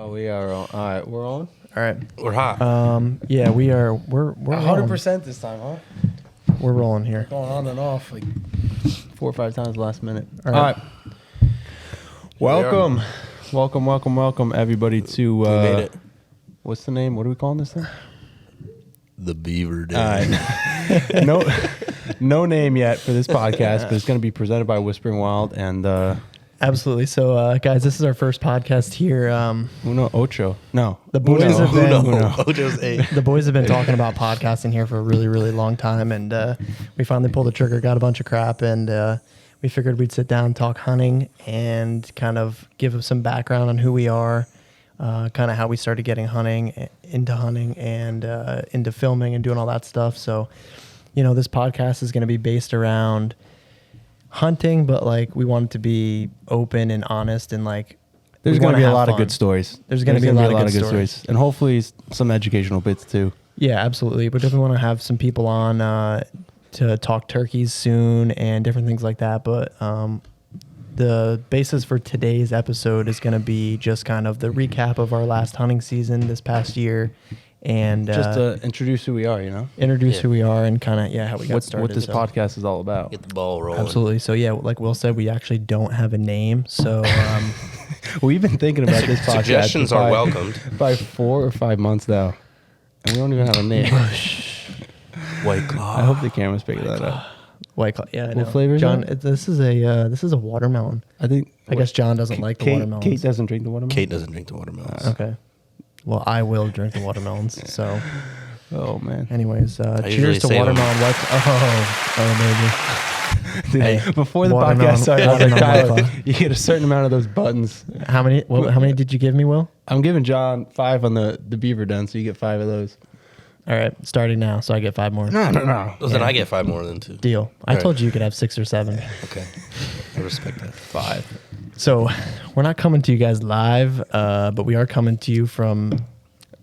Oh, we are on. All right, we're on. All right. We're hot. Yeah, we are. We're 100% this time, huh? We're rolling here. Going on and off like 4 or 5 times last minute. All All right. right. Welcome, everybody to. We made it. What's the name? What are we calling this thing? The Beaver Den. All right. No name yet for this podcast, but it's going to be presented by Whispering Wild and Absolutely. So, guys, this is our first podcast here. Uno Ocho. No, The boys Uno. have been. Uno. Ojo's 8. The boys have been talking about podcasting here for a really, really long time, and we finally pulled the trigger, got a bunch of crap, and we figured we'd sit down, talk hunting, and kind of give some background on who we are, kind of how we started getting into hunting, and into filming and doing all that stuff. So, you know, this podcast is going to be based around hunting, but like we want it to be open and honest, and like There's going to be a lot of good stories. There's going to be a lot of good stories, and hopefully some educational bits too. Yeah, absolutely. But definitely want to have some people on to talk turkeys soon and different things like that. But the basis for today's episode is going to be just kind of the recap of our last hunting season this past year, and Just to introduce who we are, you know? introduce who we are and kind of how we got started. What this So- podcast is all about. Get the ball rolling. Absolutely. So yeah, like Will said, we actually don't have a name. So We've been thinking about this podcast. Suggestions are welcomed. By 4 or 5 months now, and we don't even have a name. White Claw. I hope the camera's picking that up. White Claw. Yeah, I know. What flavor is John, it? this is a watermelon. I think. I guess John doesn't like the watermelons. Kate doesn't drink the watermelon. Kate doesn't drink the watermelons. Okay. Well, I will drink the watermelons. So, Oh man. anyways, usually cheers to save 'em. watermelon. Oh, Dude, Hey, before the watermelon- podcast started, watermelon Tyler, White Claw. you get a certain amount of those buttons. baby. How many did you give me, Will? I'm giving John 5 on the beaver den, so you get 5 of those. All right, starting now, so I get 5 more. No. Well, then I get 5 more than 2. Deal. I All told you could have 6 or 7. Okay. I respect that. 5. So, we're not coming to you guys live, but we are coming to you from.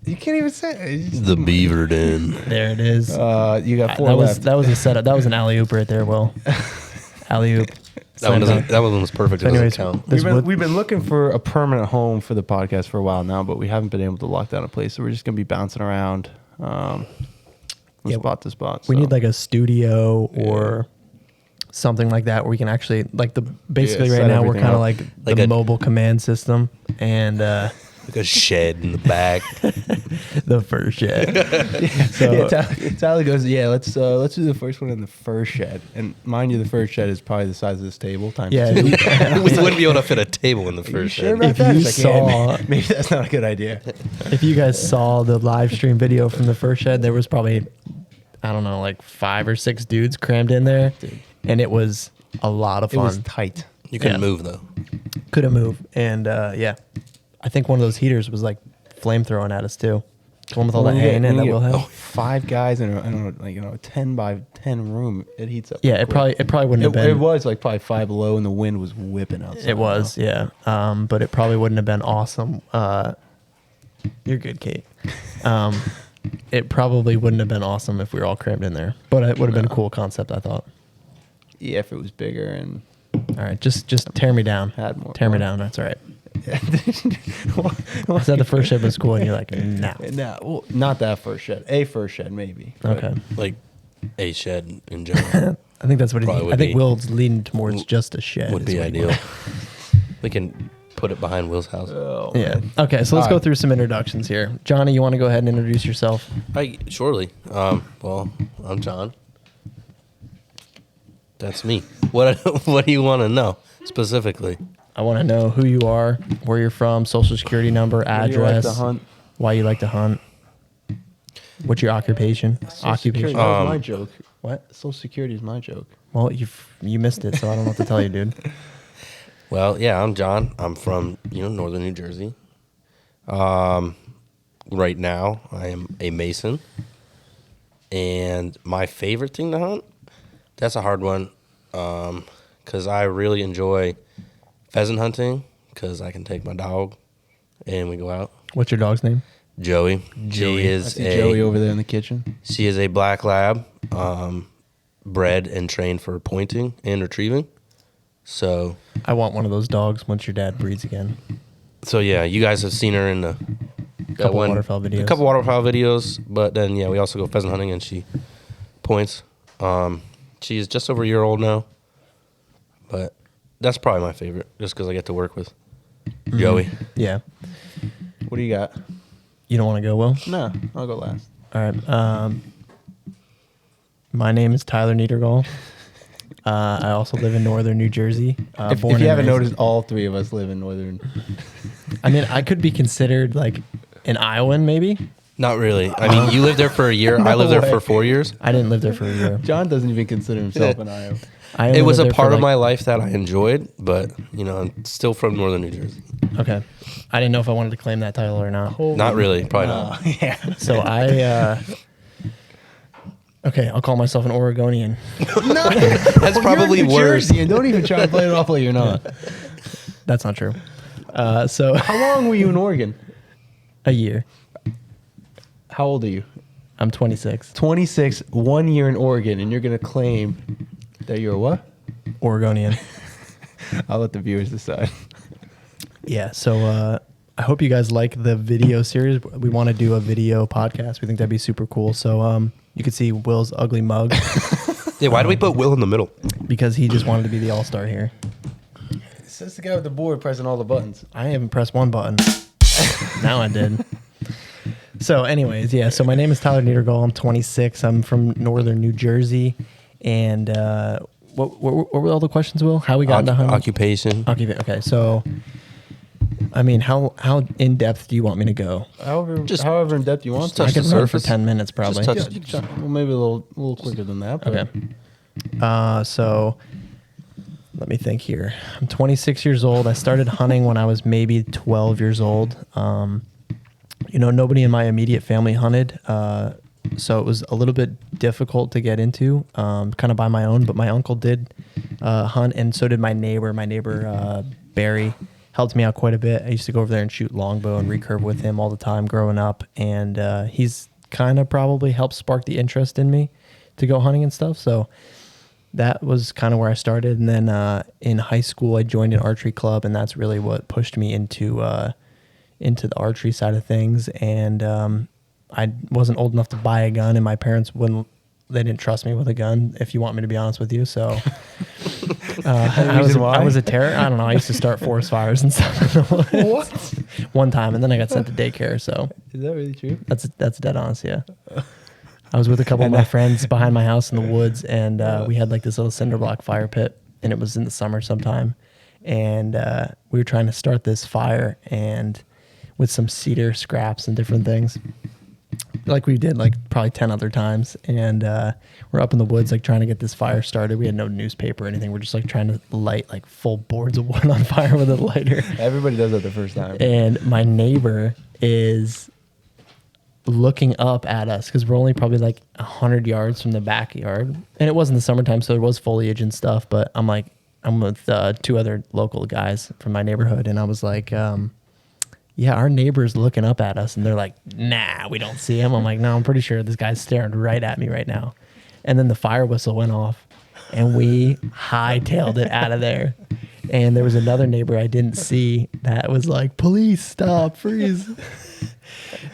You can't even say it. It's just- The Beaver Den. There it is. You got 4 that left. was a setup. That was an alley oop right there, Will. Alley oop. That one was perfect. It Anyways, doesn't count. this We've been looking for a permanent home for the podcast for a while now, but we haven't been able to lock down a place. So we're just gonna be bouncing around from spot to spot. We so. need like a studio or something like that where we can actually basically right set now we're everything kind of up. like Like the a- move command system and Like a shed in the back. the fur shed. So Yeah, Tyler goes, yeah, let's do the first one in the fur shed. And mind you, the fur shed is probably the size of this table times yeah, 2. We wouldn't be able to fit a table in the first Sure shed. about If that? you It's like, yeah, saw- maybe that's not a good idea. if you guys saw the live stream video from the fur shed, there was probably I don't know like 5 or 6 dudes crammed in there, and it was a lot of It was fun. tight. You couldn't Yeah. move, though. Couldn't move, and yeah, I think one of those heaters was like flamethrowing at us too. The one with all the hay in it that will have. 5 guys in a 10 by 10 room. It heats up. Yeah, it quick. probably wouldn't have been. It was like probably 5 below, and the wind was whipping outside. It was, yeah. But it probably wouldn't have been awesome. You're good, Kate. It probably wouldn't have been awesome if we were all crammed in there. But it would have been a cool concept, I thought. Yeah, if it was bigger and All right, just tear me down. had more. Tear me down. That's all right. I said the first shed was cool, and you're like, no. No, well, not that first shed. A first shed, maybe. but- Okay. Like a shed in general I think that's what Probably I would think be- Will's leaning towards just a shed. would is be what he ideal. wants. We can put it behind Will's house. Oh, Yeah. man. Okay, so let's All go right. through some introductions here. Johnny, you want to go ahead and introduce yourself? Surely. Well, I'm John. That's me. What do you want to know specifically? I want to know who you are, where you're from, social security number, Where do you like address, to hunt? why you like to hunt, what's your occupation? Social Security, that was my joke. What? Social Security is my joke. Well, you missed it, so I don't know what to tell you, dude. Well, yeah, I'm John. I'm from northern New Jersey. Right now, I am a mason, and my favorite thing to hunt. That's a hard one, because I really enjoy pheasant hunting because I can take my dog and we go out. What's your dog's name? Joey. I She is see Joey over there in the kitchen. She is a black lab, bred and trained for pointing and retrieving. So I want one of those dogs once your dad breeds again. So yeah, you guys have seen her in the Couple waterfowl videos. A couple waterfowl videos, but then yeah, we also go pheasant hunting, and she points. She's just over a year old now, but that's probably my favorite, just because I get to work with Joey. Yeah. What do you got? You don't want to go, Will? No, I'll go last. All right. My name is Tyler Nedergaal. I also live in northern New Jersey. If you haven't noticed, all three of us live in northern. I mean, I could be considered like an Iowan, maybe. Not really. I mean, you lived there for a year. I lived there for 4 years. I didn't live there for a year. John doesn't even consider himself an Iowa. I It was only a lived there part for, of my life that I enjoyed, but I'm still from northern New Jersey. Okay. I didn't know if I wanted to claim that title or not. Not really, probably not. Yeah. So okay, I'll call myself an Oregonian. That's probably worse. And don't even try to play it off like you're not. That's not true. So How long were you in Oregon? a year. How old are you? I'm 26. 26, 1 year in Oregon, and you're going to claim that you're what? Oregonian. I'll let the viewers decide. Yeah, so I hope you guys like the video series. We want to do a video podcast. We think that'd be super cool. So you could see Will's ugly mug Yeah, why do we put Will in the middle? because he just wanted to be the all-star here. It says the guy with the board pressing all the buttons. I haven't pressed one button. Now I did. So anyways, yeah, so my name is Tyler Nedergaal. I'm 26. I'm from northern New Jersey. And what were all the questions, Will? How we got into hunting? Occupation. Okay, so... I mean, how in depth do you want me to go? However in depth you want to. touch I could the run for surface. 10 minutes probably. Just touch- Well, maybe a little quicker than that. But Okay. So let me think here. I'm 26 years old. I started hunting when I was maybe 12 years old. Nobody in my immediate family hunted. So it was a little bit difficult to get into, kind of by my own. But my uncle did hunt, and so did my neighbor. My neighbor, Barry, helped me out quite a bit. I used to go over there and shoot longbow and recurve with him all the time growing up. And he's kind of probably helped spark the interest in me to go hunting and stuff. So that was kind of where I started. And then in high school, I joined an archery club, and that's really what pushed me into the archery side of things. And I wasn't old enough to buy a gun, and my parents they didn't trust me with a gun, if you want me to be honest with you. So I was a terror. I don't know. I used to start forest fires and stuff in the woods. What? One time, and then I got sent to daycare. So is that really true? that's dead honest, yeah. I was with a couple of my friends behind my house in the woods, and we had like this little cinder block fire pit, and it was in the summer sometime. And we were trying to start this fire and with some cedar scraps and different things, like we did like probably 10 other times. And we're up in the woods like trying to get this fire started. We had no newspaper or anything. We're just like trying to light like full boards of wood on fire with a lighter. Everybody does that the first time. And my neighbor is looking up at us because we're only probably like 100 yards from the backyard. And it wasn't the summertime, so there was foliage and stuff. But I'm with two other local guys from my neighborhood. And I was like, yeah, our neighbor's looking up at us. And they're like, nah, we don't see him. I'm like, no, I'm pretty sure this guy's staring right at me right now. And then the fire whistle went off, and we hightailed it out of there. And there was another neighbor I didn't see that was like, police, stop, freeze.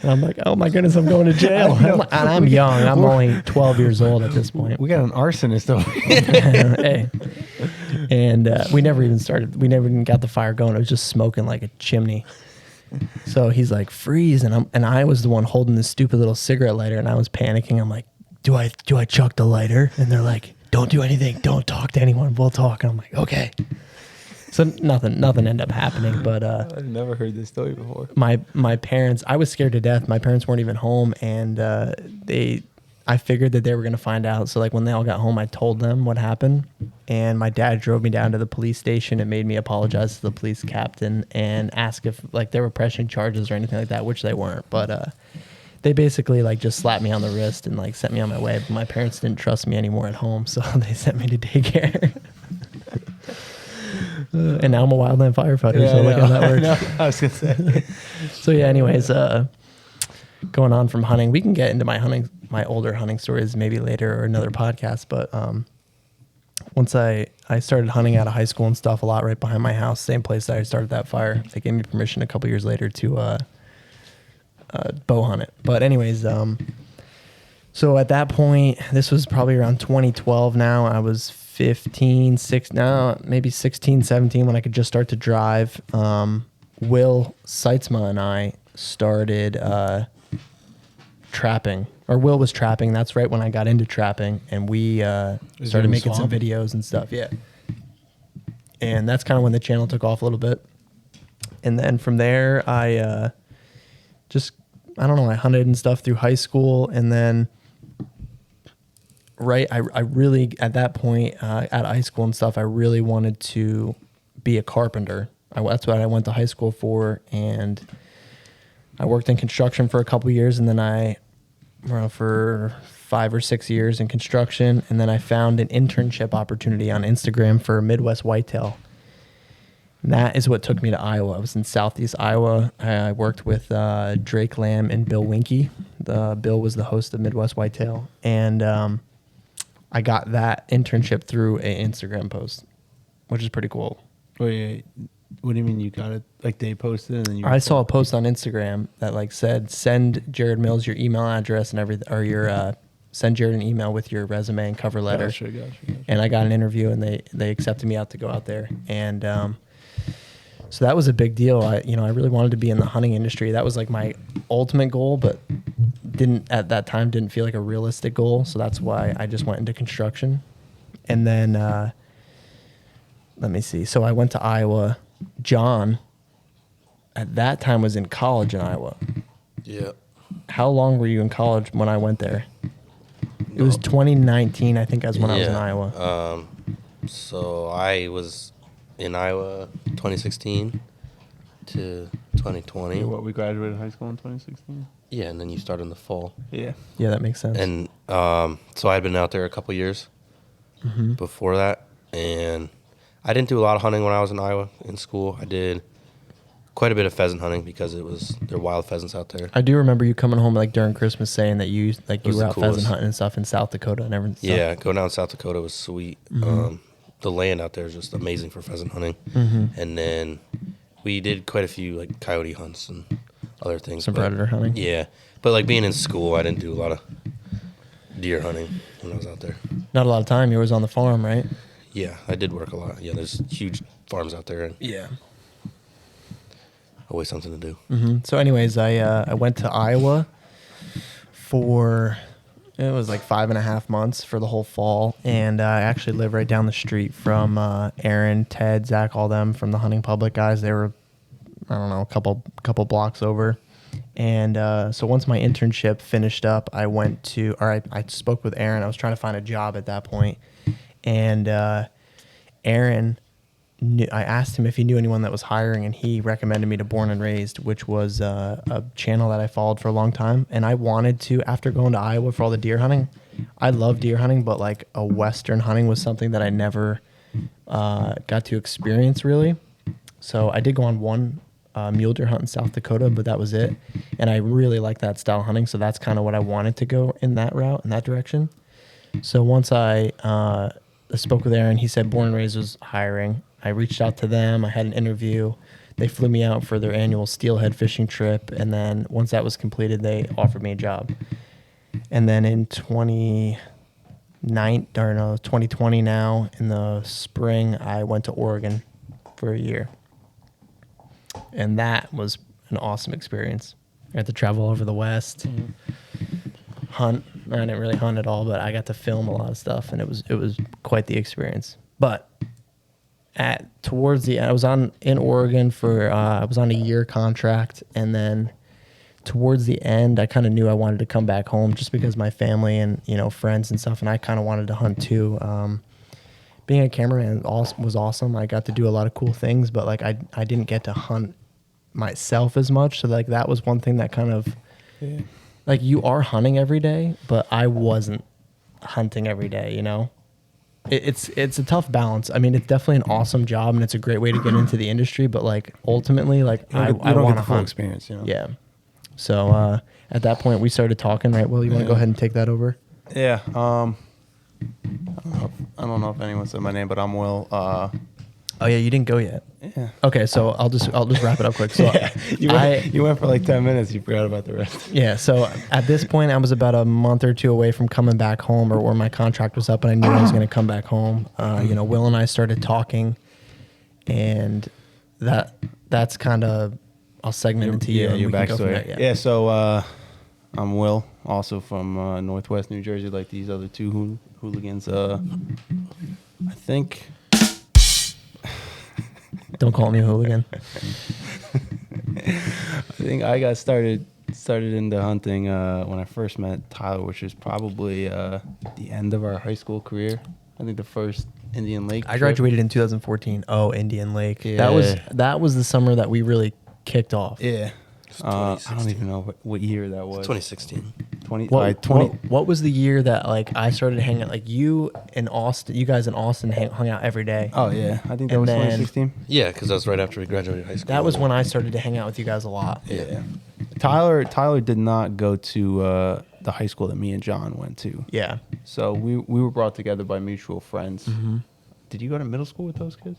And I'm like, oh my goodness, I'm going to jail. And I'm young. I'm only 12 years old at this point. We got an arsonist over here. Hey. And we never even got the fire going. It was just smoking like a chimney. So he's like, freeze. And I was the one holding this stupid little cigarette lighter, and I was panicking. I'm like, do I chuck the lighter? And they're like, don't do anything. Don't talk to anyone. We'll talk. And I'm like, okay. So nothing ended up happening. But I've never heard this story before. my parents, I was scared to death. My parents weren't even home, and I figured that they were going to find out. So like when they all got home, I told them what happened, and my dad drove me down to the police station and made me apologize to the police captain and ask if like they were pressing charges or anything like that, which they weren't. But they basically like just slapped me on the wrist and like sent me on my way. But my parents didn't trust me anymore at home, so they sent me to daycare. And now I'm a wildland firefighter, so look how that works. No, I was gonna say. So yeah, anyways, going on from hunting, we can get into my older hunting stories maybe later or another podcast. But once I started hunting out of high school and stuff a lot right behind my house, same place that I started that fire. They gave me permission a couple years later to bow hunt it. But anyways, so at that point, this was probably around 2012 now. I was 15, maybe 16, 17 when I could just start to drive. Will Seitzma and I started trapping. Or Will was trapping. That's right when I got into trapping. And we started making some videos and stuff. Yeah. And that's kind of when the channel took off a little bit. And then from there, I hunted and stuff through high school. And then I really, at that point, at high school and stuff, I really wanted to be a carpenter. That's what I went to high school for, and I worked in construction for a couple years, and then for 5 or 6 years in construction, and then I found an internship opportunity on Instagram for Midwest Whitetail. And that is what took me to Iowa. I was in Southeast Iowa. I worked with Drake Lamb and Bill Winke. Bill was the host of Midwest Whitetail, and I got that internship through an Instagram post, which is pretty cool. Wait, what do you mean you got it? Like they posted and then you... I saw a post on Instagram that like said, send Jared Mills your email address and everything, or send Jared an email with your resume and cover letter. Gotcha. And I got an interview, and they accepted me out to go out there. And so that was a big deal. I really wanted to be in the hunting industry. That was like my ultimate goal, but at that time didn't feel like a realistic goal. So that's why I just went into construction. And then let me see. So I went to Iowa. John at that time was in college in Iowa. Yeah. How long were you in college when I went there? It was 2019, I think, as when I was in Iowa. So I was in Iowa 2016 to 2020. We graduated high school in 2016? Yeah, and then you start in the fall. Yeah. Yeah, that makes sense. And so I'd been out there a couple years before that, and I didn't do a lot of hunting when I was in Iowa in school. I did quite a bit of pheasant hunting because there are wild pheasants out there. I do remember you coming home like during Christmas saying that you were out coolest. pheasant hunting and stuff in South Dakota and everything. Yeah, going down South Dakota was sweet. The land out there is just amazing for pheasant hunting. And then we did quite a few like coyote hunts and other things. Some predator hunting. Yeah, but like being in school, I didn't do a lot of deer hunting when I was out there. Not a lot of time. You were always on the farm, right? Yeah, I did work a lot. Yeah, there's huge farms out there, and Yeah. always something to do. So anyways, I went to Iowa for, it was like 5.5 months for the whole fall. And I actually live right down the street from Aaron, Ted, Zach, all them from the Hunting Public guys. They were, I don't know, a couple blocks over. And so once my internship finished up, I spoke with Aaron. I was trying to find a job at that point. And Aaron, I asked him if he knew anyone that was hiring, and he recommended me to Born and Raised, which was a channel that I followed for a long time. And I wanted to, after going to Iowa for all the deer hunting, I love deer hunting, but like a Western hunting was something that I never got to experience really. So I did go on one mule deer hunt in South Dakota, but that was it. And I really like that style of hunting, so that's kind of what I wanted to go in that route, in that direction. So once I spoke with Aaron, he said Born and Raised was hiring. I reached out to them. I had an interview. They flew me out for their annual steelhead fishing trip. And then once that was completed, they offered me a job. And then in 2020 now, in the spring, I went to Oregon for a year. And that was an awesome experience. I got to travel over the West, hunt. I didn't really hunt at all, but I got to film a lot of stuff, and it was quite the experience. But towards the end, I was in Oregon for I was on a year contract, and then towards the end, I kind of knew I wanted to come back home just because my family and friends and stuff, and I kind of wanted to hunt too. Being a cameraman was awesome. I got to do a lot of cool things, but like I didn't get to hunt myself as much. So like that was one thing that kind of like you are hunting every day, but I wasn't hunting every day. It's a tough balance. I mean, it's definitely an awesome job and it's a great way to get into the industry, but like ultimately, like I want to hunt. Experience, Yeah. So at that point, we started talking. Right. Well, you want to go ahead and take that over? Yeah. I don't know if anyone said my name, but I'm Will. Oh yeah, you didn't go yet. Yeah. Okay, so I'll just wrap it up quick. So You went for like 10 minutes. You forgot about the rest. Yeah, so at this point, I was about a month or two away from coming back home, or my contract was up, and I knew I was going to come back home. Will and I started talking, and that's kind of, I'll segment into you. Yeah, your backstory. There, yeah, so I'm Will, also from Northwest New Jersey, like these other two hooligans. I think. Don't call me a hooligan. I think I got started into hunting when I first met Tyler, which was probably the end of our high school career. I think the first Indian Lake. I graduated in 2014. Oh, Indian Lake. Yeah. That was the summer that we really kicked off. Yeah. I don't even know what year that was. 2016. 20. What was the year that like I started hanging out? Like you guys in Austin hung out every day. Oh yeah, I think that And was then- 2016. Yeah, because that was right after we graduated high school. That was when I started to hang out with you guys a lot. Yeah. Tyler did not go to the high school that me and John went to. Yeah. So we were brought together by mutual friends. Mm-hmm. Did you go to middle school with those kids?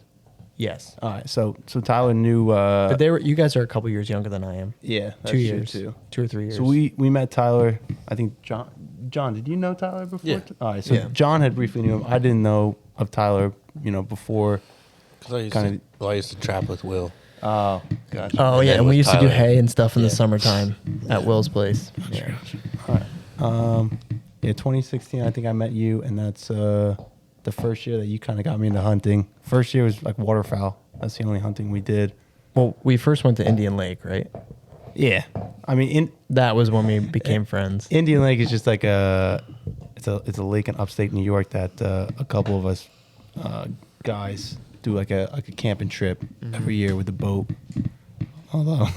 Yes. All right. So Tyler knew. But you guys are a couple years younger than I am. Yeah, that's 2 true, years. too. 2 or 3 years. So we met Tyler. I think John, did you know Tyler before? Yeah. All right. So Yeah. John had briefly knew him. I didn't know of Tyler, before. Because kinda- I used to trap with Will. Oh, gotcha. Oh And yeah, then and we with used to do Tyler. hay and stuff in the Yeah. summertime at Will's place. Yeah. All right. Yeah, 2016. I think I met you, and that's the first year that you kind of got me into hunting. First year was like waterfowl. That's the only hunting we did. Well, we first went to Indian Lake, right? Yeah. I mean, That was when we became friends. Indian Lake is just like it's a lake in upstate New York that a couple of us guys do like a camping trip every year with a boat. Although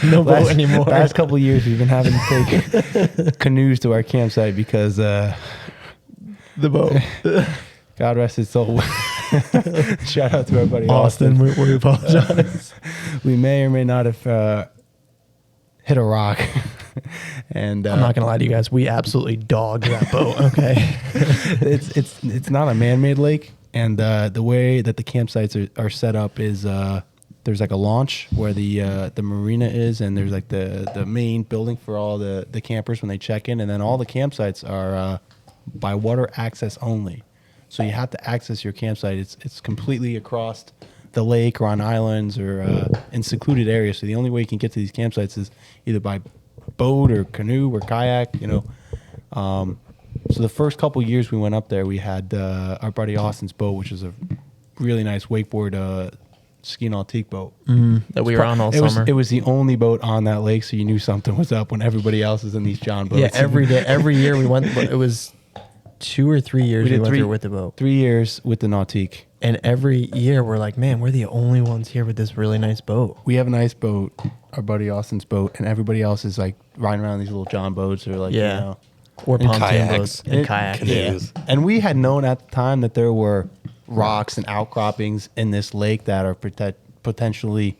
No boat anymore. Last couple of years we've been having to take canoes to our campsite because The boat. God rest his soul. Shout out to our buddy Austin, Austin. we apologize. We may or may not have hit a rock. And I'm not gonna lie to you guys. We absolutely dogged that boat. Okay. it's not a man-made lake, and the way that the campsites are set up is there's like a launch where the marina is, and there's like the main building for all the campers when they check in, and then all the campsites are by water access only. So you have to access your campsite. It's completely across the lake or on islands or in secluded areas. So the only way you can get to these campsites is either by boat or canoe or kayak. So the first couple years we went up there, we had our buddy Austin's boat, which is a really nice wakeboard ski nautique boat. That we were on all summer. It was the only boat on that lake, so you knew something was up when everybody else is in these John boats. Yeah, every day, every year we went. It was 2 or 3 years we did went through with the boat. 3 years with the nautique. And every year we're like, man, we're the only ones here with this really nice boat. We have a nice boat, our buddy Austin's boat, and everybody else is like riding around these little John boats or like, Yeah. Or And pontoon kayaks. boats and kayaks. Canoes. Yeah. And we had known at the time that there were rocks and outcroppings in this lake that are potentially,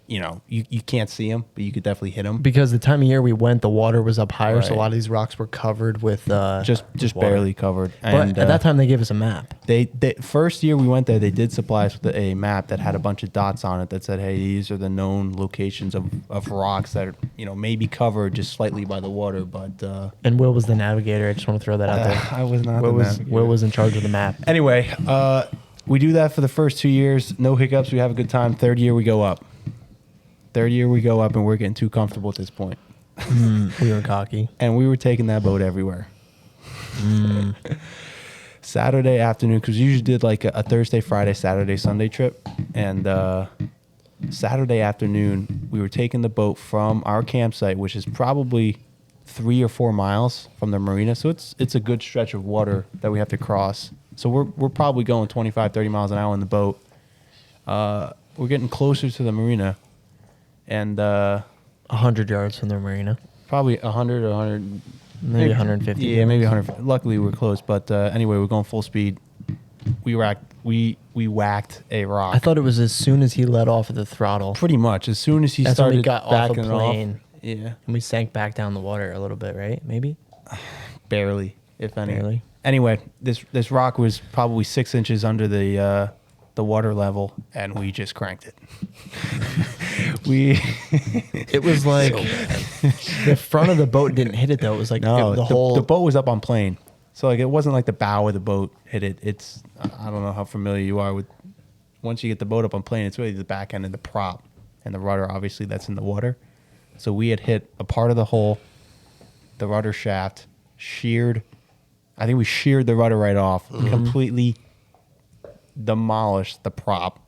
you can't see them, but you could definitely hit them. Because the time of year we went, the water was up higher, so a Right. lot of these rocks were covered with Just water. barely covered. But And at that time, they gave us a map. They first year we went there, they did supply us with a map that had a bunch of dots on it that said, "Hey, these are the known locations of rocks that are, may be covered just slightly by the water." But And Will was the navigator. I just want to throw that out there. I was not. Will was in charge of the map. Anyway, we do that for the first 2 years, no hiccups. We have a good time. Third year we go up. And we're getting too comfortable at this point. We were cocky. And we were taking that boat everywhere. Saturday afternoon, because we usually did like a Thursday, Friday, Saturday, Sunday trip. And Saturday afternoon, we were taking the boat from our campsite, which is probably 3 or 4 miles from the marina. So it's a good stretch of water that we have to cross. So we're probably going 25, 30 miles an hour in the boat. We're getting closer to the marina. And 100 yards from the marina. probably 100 or 100. Maybe 150. Yeah, maybe 100. Luckily, we were close. But anyway, we're going full speed. We whacked a rock. I thought it was as soon as he let off of the throttle. Pretty much. As soon as he That's when we started got off backing a it off. plane. Yeah. And we sank back down the water a little bit, right? Maybe? Barely, if any. Barely. Anyway, this rock was probably 6 inches under the water level, and we just cranked it. It was like the front of the boat didn't hit it though. It was like the whole. The boat was up on plane, so like it wasn't like the bow of the boat hit it. It's I don't know how familiar you are with. Once you get the boat up on plane, it's really the back end of the prop and the rudder. Obviously, that's in the water. So we had hit a part of the hull, the rudder shaft, sheared. I think we sheared the rudder right off, completely demolished the prop.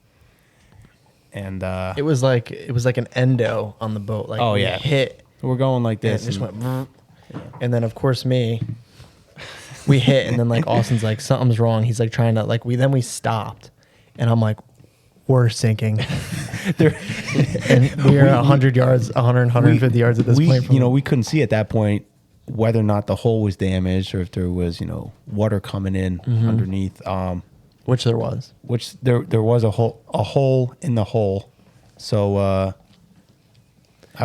And it was like an endo on the boat. Like Oh, we yeah. hit. we're going like And it this. just went. And then of course we hit, and then like Austin's like something's wrong. He's like trying to like we stopped, and I'm like, we're sinking. And we are 100 yards, 150 yards at this point. From we couldn't see at that point whether or not the hull was damaged or if there was, water coming in underneath. which there was. Which there was a hole in the hull. So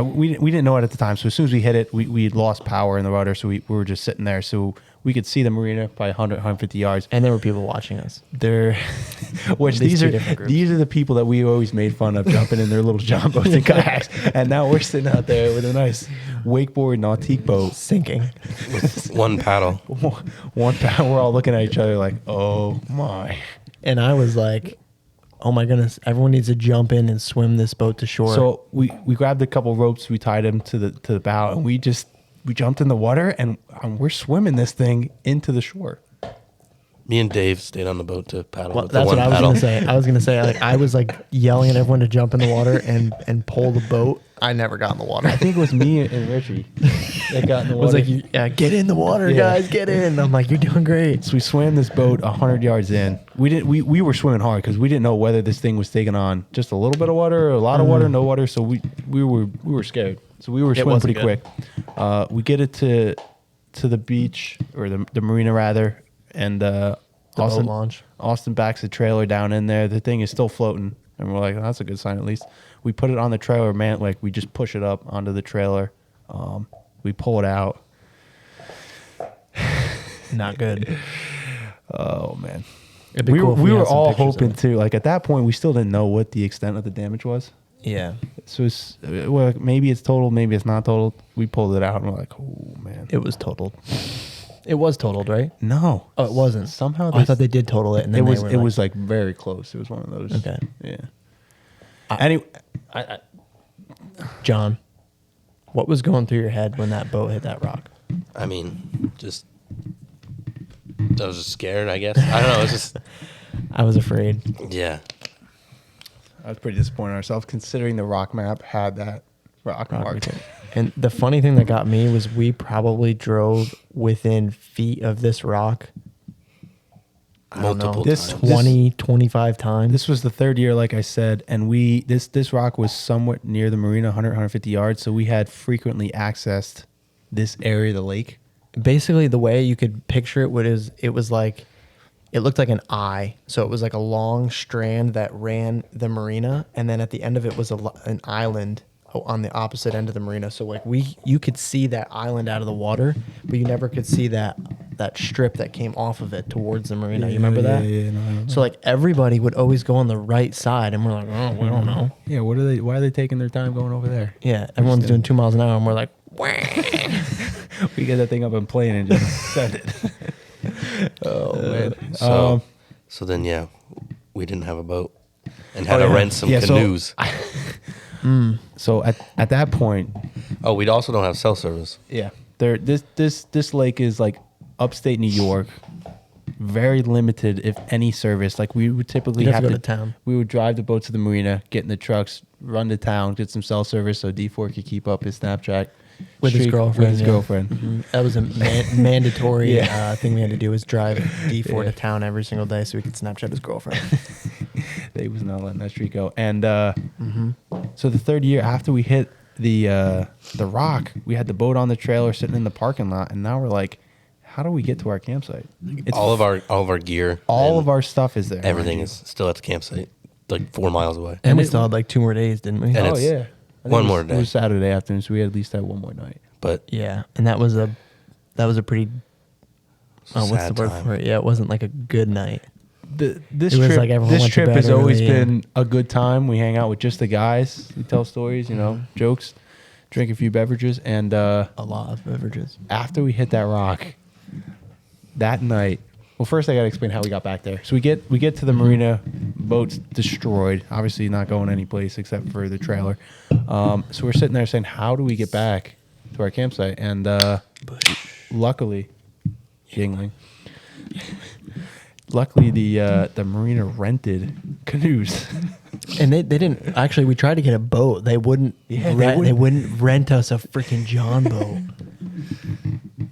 we didn't know it at the time. So as soon as we hit it, we had lost power in the rudder. So we were just sitting there. So we could see the marina by 100, 150 yards. And there were people watching us. Which these are the people that we always made fun of jumping in their little John boats and kayaks. And now we're sitting out there with a nice wakeboard nautique boat. Sinking. With one paddle. One paddle. We're all looking at each other like, oh my. And I was like, oh my goodness, everyone needs to jump in and swim this boat to shore. So we grabbed a couple ropes, we tied them to the bow, and we jumped in the water, and we're swimming this thing into the shore. Me and Dave stayed on the boat to paddle. Well, with that's the what one I was paddle. gonna say. I was gonna say like I was like yelling at everyone to jump in the water and pull the boat. I never got in the water. I think it was me and Richie that got in the I water. was like, yeah, get in the water, Yeah. guys, get in. I'm like, you're doing great. So we swam this boat 100 yards in. We were swimming hard because we didn't know whether this thing was taking on just a little bit of water, or a lot of water, no water. So we were scared. So we were swimming pretty wasn't quick. We get it to the beach, or the marina rather, and boat launch. Austin backs the trailer down in there. The thing is still floating, and we're like, oh, that's a good sign at least. We put it on the trailer, man. Like we just push it up onto the trailer. We pull it out. Not good. Oh man. It'd be We cool if were had some all pictures of hoping it. to, like at that point we still didn't know what the extent of the damage was. Yeah. So it's, well, maybe it's total, maybe it's not total. We pulled it out and we're like, oh man. It was totaled. It was totaled, right? No. Oh, it wasn't. Somehow I thought they did total it, and then it was like very close. It was one of those. Okay. Yeah. Anyway, John, what was going through your head when that boat hit that rock? I mean, I was just scared, I guess. I don't know. It was just, I was afraid. yeah. I was pretty disappointed in ourselves considering the rock map had that rock marked. And the funny thing that got me was we probably drove within feet of this rock. I don't know, Multiple This- times. 20, 25 times. This was the third year, like I said, and this rock was somewhat near the marina, 100, 150 yards, so we had frequently accessed this area of the lake. Basically, the way you could picture it was like, it looked like an eye. So it was like a long strand that ran the marina, and then at the end of it was an island on the opposite end of the marina. So like you could see that island out of the water, but you never could see that strip that came off of it towards the marina. You remember that? Yeah, no, I remember. So like everybody would always go on the right side, and we're like, oh, we don't know. Yeah, why are they taking their time going over there? Yeah, everyone's doing 2 miles an hour, and we're like, We get that thing up and plane and just send it. Oh man. So then, yeah, we didn't have a boat and had to yeah. rent some Yeah, so- canoes. So at that point, Oh, we also don't have cell service. yeah, this lake is like upstate New York, very limited if any service. Like we would typically You'd have have to go to town. We would drive the boat to the marina, get in the trucks, run to town, get some cell service so D4 could keep up his Snapchat With his streak girlfriend, With his yeah. girlfriend. Mhm. That was a mandatory Yeah. thing we had to do, was drive D4 Yeah. to town every single day so we could Snapchat his girlfriend. They was not letting that streak go. And so the third year after we hit the rock, we had the boat on the trailer sitting in the parking lot, and now we're like, how do we get to our campsite? It's All of our gear, all and of our stuff is there. everything is still at the campsite, like 4 miles away. And we it- still had like 2 more days, didn't we? And Oh it's yeah. I think one it was- more It day. was Saturday afternoon, so we at least had one more night. But Yeah, and that was a pretty what's the Sad word time. for it? Yeah, it wasn't like a good night. This It was trip, like everyone this went to trip bed has always early been a good time. We hang out with just the guys. We tell stories, jokes, drink a few beverages, and A lot of beverages. after we hit that rock that night. Well, first I got to explain how we got back there. So we get to the marina, boat's destroyed. Obviously not going any place except for the trailer. So we're sitting there saying, how do we get back to our campsite? And luckily, Yingling. Luckily, the marina rented canoes. And they didn't actually. We tried to get a boat. They wouldn't. Yeah, they wouldn't rent us a freaking John boat.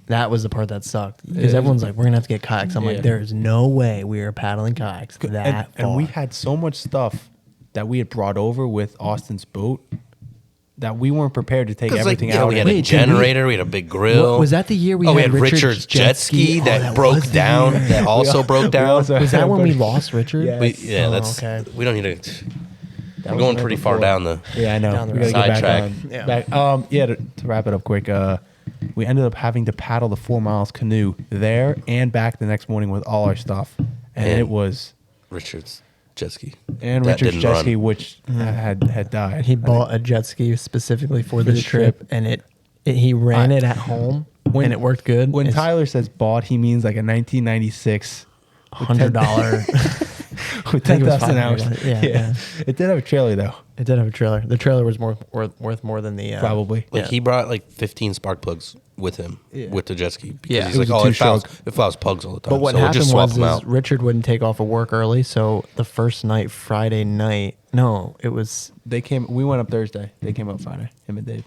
That was the part that sucked because Yeah. everyone's like, "We're gonna have to get kayaks." I'm Yeah. like, "There is no way we are paddling kayaks that far." And we had so much stuff that we had brought over with Austin's boat that we weren't prepared to take 'Cause, everything like, yeah, out. we in. had a Wait, did we- generator, we had a big grill. What- was that the year we we had had Richard's jet ski? Oh, that that broke was the down. year. That also broke down. also- was that when we But- lost Richard? Yeah. Yeah, Oh, that's okay. we don't need to. That We're was going the night pretty far before. down the. Yeah, I know. Down the We gotta road. get back Sidetrack. on. Yeah. Back, to wrap it up quick, we ended up having to paddle the 4 miles canoe there and back the next morning with all our stuff, and And- it was Richard's jet ski. and That Richard's didn't jet run. ski, which had died. He bought a jet ski specifically for this this trip, trip. and he ran it at home, and it worked good. When It's Tyler says bought, he means like a 1996 $100. with think it was 10,000 hours. $500. Yeah. It did have a trailer though, It did have a trailer. The trailer was worth more than the probably. Like Yeah. he brought like 15 spark plugs with him Yeah. with the jet ski because Yeah. he's It like, was a oh, two-stroke. it fouls plugs all the time. But what so we'll happened just swap was them out. is Richard wouldn't take off of work early, so the first night, Friday night. No, it was. They came. We went up Thursday. They came up Friday. Him and Dave.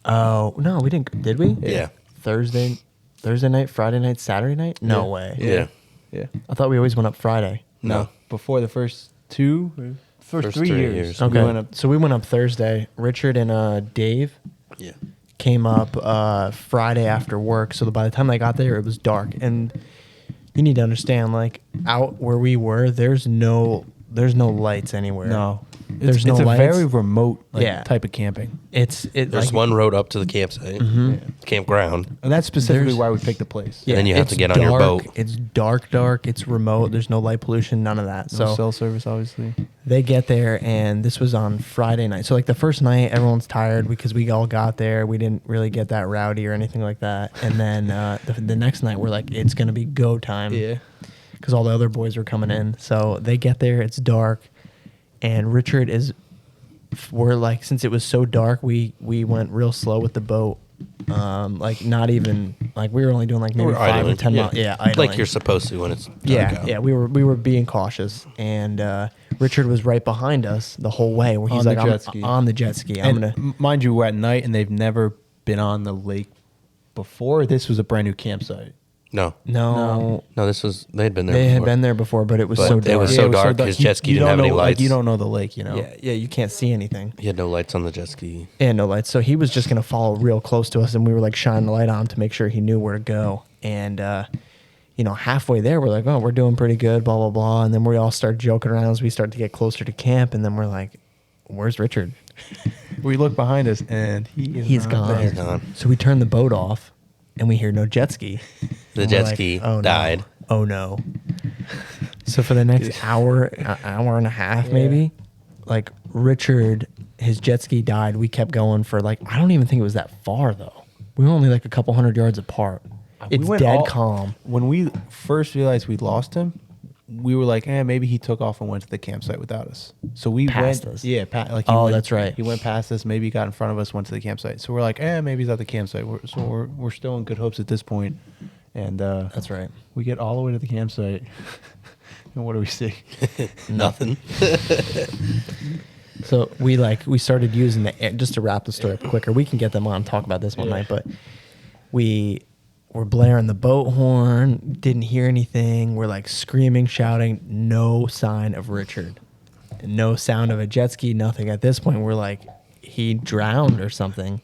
Oh no, we didn't. Did we? Yeah. Thursday night, Friday night, Saturday night. No Yeah. way. Yeah. Yeah. I thought we always went up Friday. No. Before the first First 3 3 years. years. Okay, We went up. so we went up Thursday. Richard and Dave Yeah. came up Friday after work. So by the time they got there, it was dark. And you need to understand, like out where we were, there's no lights anywhere. No, There's it's, no it's a lights. very remote Yeah. type of camping, It's There's like, one road up to the campsite, campground. and that's specifically There's- why we picked the place. Yeah, then you have it's to get on your dark, boat. It's dark. It's remote. There's no light pollution. None of that. No So cell service, obviously. they get there, and this was on Friday night. So like the first night, everyone's tired because we all got there. We didn't really get that rowdy or anything like that. And then the next night, we're like, it's gonna be go time. Because all the other boys were coming in. So they get there. It's dark, and Richard is. We're like, since it was so dark, we went real slow with the boat. Like not even like we were only doing like maybe We're 5 or idling. 10 miles. Yeah, idling. Like you're supposed to when it's dark out. Yeah, we were being cautious, and Richard was right behind us the whole way. Where he's On the like, jet ski. I'm on the jet ski. I'm And gonna. mind you, we're at night, and they've never been on the lake before. This was a brand new campsite. No. No, This was they had been there. they before. had been there before, but it was But so it dark. was so dark, his jet ski didn't don't have any know- like, lights. you don't know the lake, Yeah, you can't see anything. He had no lights on the jet ski. And no lights. So he was just gonna follow real close to us, and we were like shining the light on him to make sure he knew where to go. And halfway there, we're like, oh, we're doing pretty good, blah blah blah. And then we all start joking around as we start to get closer to camp, and then we're like, where's Richard? We look behind us, and He's not gone. there. He's gone. So we turn the boat off, and we hear no jet ski. The And we're jet like, ski "Oh, no. died. Oh no! So for the next hour and a half, maybe, like Richard, his jet ski died. We kept going for like I don't even think it was that far though. We were only like a couple 100 yards apart. We It's went dead all- calm. When we first realized we lost him, we were like, maybe he took off and went to the campsite without us. So we Past went. us. Yeah, like Oh, that's right. He went past us. Maybe he got in front of us, went to the campsite. So we're like, maybe he's at the campsite. We're still in good hopes at this point. And That's right. we get all the way to the campsite, and what do we see? Nothing. So we started using the air, just to wrap the story up quicker. We can get them on and talk about this one night, but we were blaring the boat horn, didn't hear anything. We're like screaming, shouting, no sign of Richard, no sound of a jet ski, nothing. At this point, we're like, he drowned or something.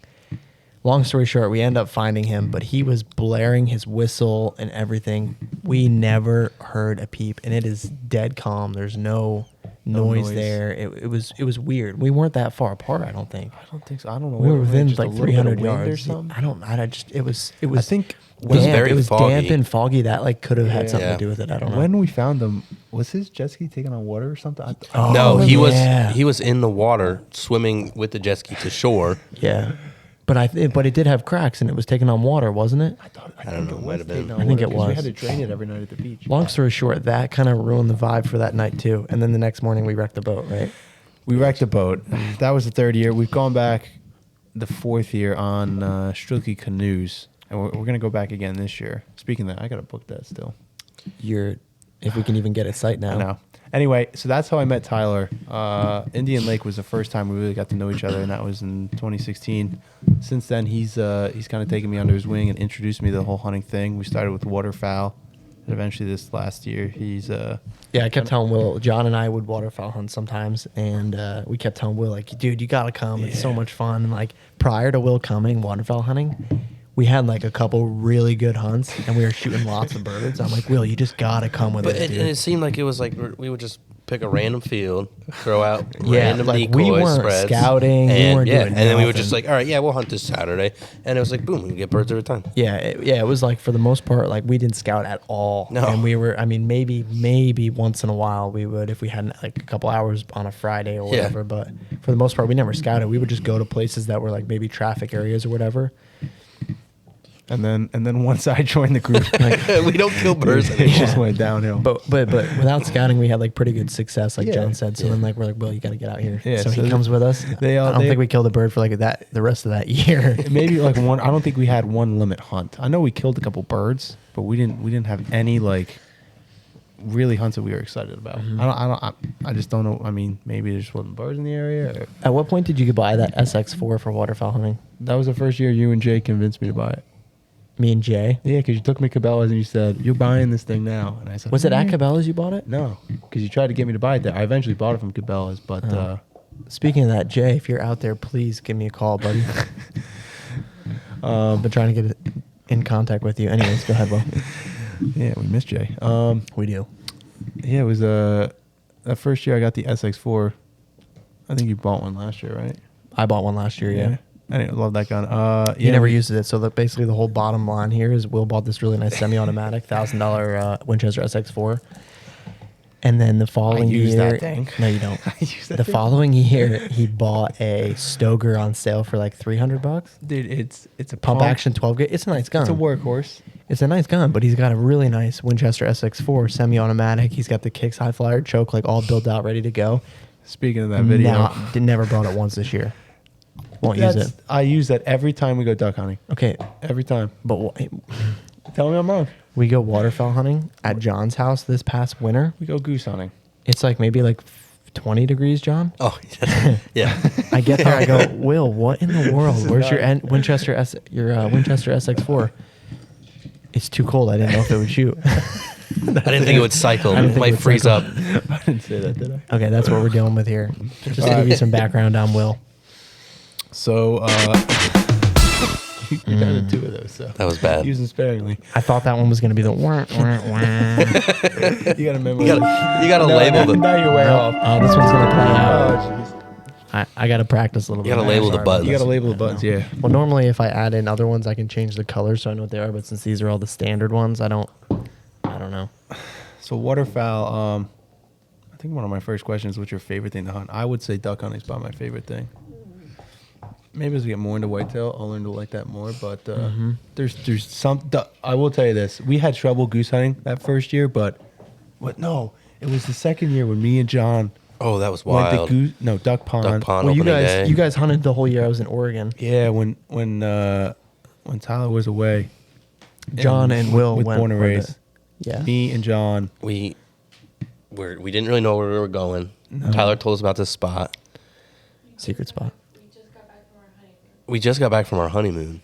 Long story short, we end up finding him, but he was blaring his whistle and everything. We never heard a peep, and it is dead calm. There's no noise there. It was weird. We weren't that far apart, I don't think. I don't think so. I don't know. We were within just a like little bit of 300 wind or yards. something. It was I think It was damp. very It was foggy. damp and foggy. That like could have had something Yeah. to do with it. I don't know. when we found him, was his jet ski taking on water or something? Oh, No, yeah. he was in the water swimming with the jet ski to shore. Yeah. But it did have cracks and it was taking on water, wasn't it? I don't know, might have been. I think it We was. had to drain it every night at the beach. Long story short, that kind of ruined the vibe for that night too. And then the next morning we wrecked the boat, right? We wrecked a boat. That was the third year. We've gone back the fourth year on strictly canoes, and we're gonna go back again this year. Speaking of that, I gotta book that still. If we can even get a site now. I know. Anyway, so that's how I met Tyler. Indian Lake was the first time we really got to know each other, and that was in 2016. Since then, he's kind of taken me under his wing and introduced me to the whole hunting thing. We started with waterfowl, and eventually this last year, he's Yeah, I kept telling Will, John and I would waterfowl hunt sometimes, and we kept telling Will, like, dude, you gotta come. It's so much fun. And like prior to Will coming waterfowl hunting, we had like a couple really good hunts, and we were shooting lots of birds. I'm like, Will, you just gotta come with But us, and dude. it seemed like it was like we would just pick a random field, throw out Yeah, random like, decoys, we weren't spreads, scouting, we and weren't doing and then we were nothing. just like, all right, yeah, we'll hunt this Saturday, and it was like, boom, we get birds every time. Yeah, it was like for the most part, like we didn't scout at all. No. And we were, I mean, maybe once in a while we would if we had like a couple hours on a Friday or Yeah. whatever. But for the most part, we never scouted. We would just go to places that were like maybe traffic areas or whatever. and then once I joined the group, like, We don't kill birds it anymore. just went downhill. But without scouting, we had like pretty good success, like Yeah. John said. So Yeah. then like we're like, Will, you got to get out here. Yeah, so so he comes with us. they all- I don't they- think we killed a bird for like that the rest of that year. Maybe like one. I don't think we had one limit hunt. I know we killed a couple birds, but we didn't have any like really hunts that we were excited about. I just don't know. I mean, maybe there just wasn't birds in the area. Or, At what point did you buy that SX4 for waterfowl hunting? that was the first year you and Jay convinced me to buy it. Me and Jay. Yeah, because you took me to Cabela's and you said you're buying this thing now, and I said, Was it at "Mm." Cabela's you bought it? No, because you tried to get me to buy it there. I eventually bought it from Cabela's, but Speaking of that, Jay, if you're out there, please give me a call, buddy. Been trying to get in contact with you. Anyways, go ahead, Will. yeah, we missed Jay. We do. Yeah, it was that first year I got the SX4. I think you bought one last year, right? I bought one last year, yeah. I didn't love that gun. He never used it, so basically the whole bottom line here is Will bought this really nice semi-automatic $1,000 Winchester SX4, and then the following use year, that thing. no, you don't. I use that The thing. following year, he bought a Stoker on sale for like $300. Dude, it's a Pump action 12 gauge. It's a nice gun. It's a workhorse. It's a nice gun, but he's got a really nice Winchester SX4 semi-automatic. He's got the kicks, high flyer, choke, like all built out, ready to go. Speaking of that video, Never brought it once this year. Won't use it. I use that every time we go duck hunting. Okay, Every time. but Tell me I'm wrong. we go waterfowl hunting at John's house this past winter. We go goose hunting. It's like maybe like 20 degrees, John. Oh, yeah. I get there, I go, Will, what in the world? Where's your Winchester SX4? It's too cold. I didn't know if it would shoot. I didn't think it would cycle. I didn't It think it might would freeze cycle. up. I didn't say that, did I? Okay, that's what we're dealing with here. Just to give you some background on Will. So, you got two of those. So That was bad. Use them sparingly. I thought that one was going to be the wah, wah, wah. You got to remember. You gotta No, label the. Now you're way off. Oh, this one's going to play out. Oh, jeez. I got to practice a little You bit. gotta label the Sorry about buttons. You this. got to label the buttons, yeah. Well, normally if I add in other ones, I can change the colors so I know what they are. But since these are all the standard ones, I don't know. So waterfowl, I think one of my first questions, what's your favorite thing to hunt? I would say duck hunting is about my favorite thing. Maybe as we get more into whitetail, I'll learn to like that more. But there's some. I will tell you this: we had trouble goose hunting that first year, but no, it was the second year when me and John Oh, that was went wild. to duck pond. Duck pond Well, you opening guys, day. you guys hunted the whole year I was in Oregon. Yeah, when Tyler was away, John and Will with went Born and with Raised. it. Yeah. Me and John. we didn't really know where we were going. Tyler told us about this spot. Secret spot. We just got back from our honeymoon.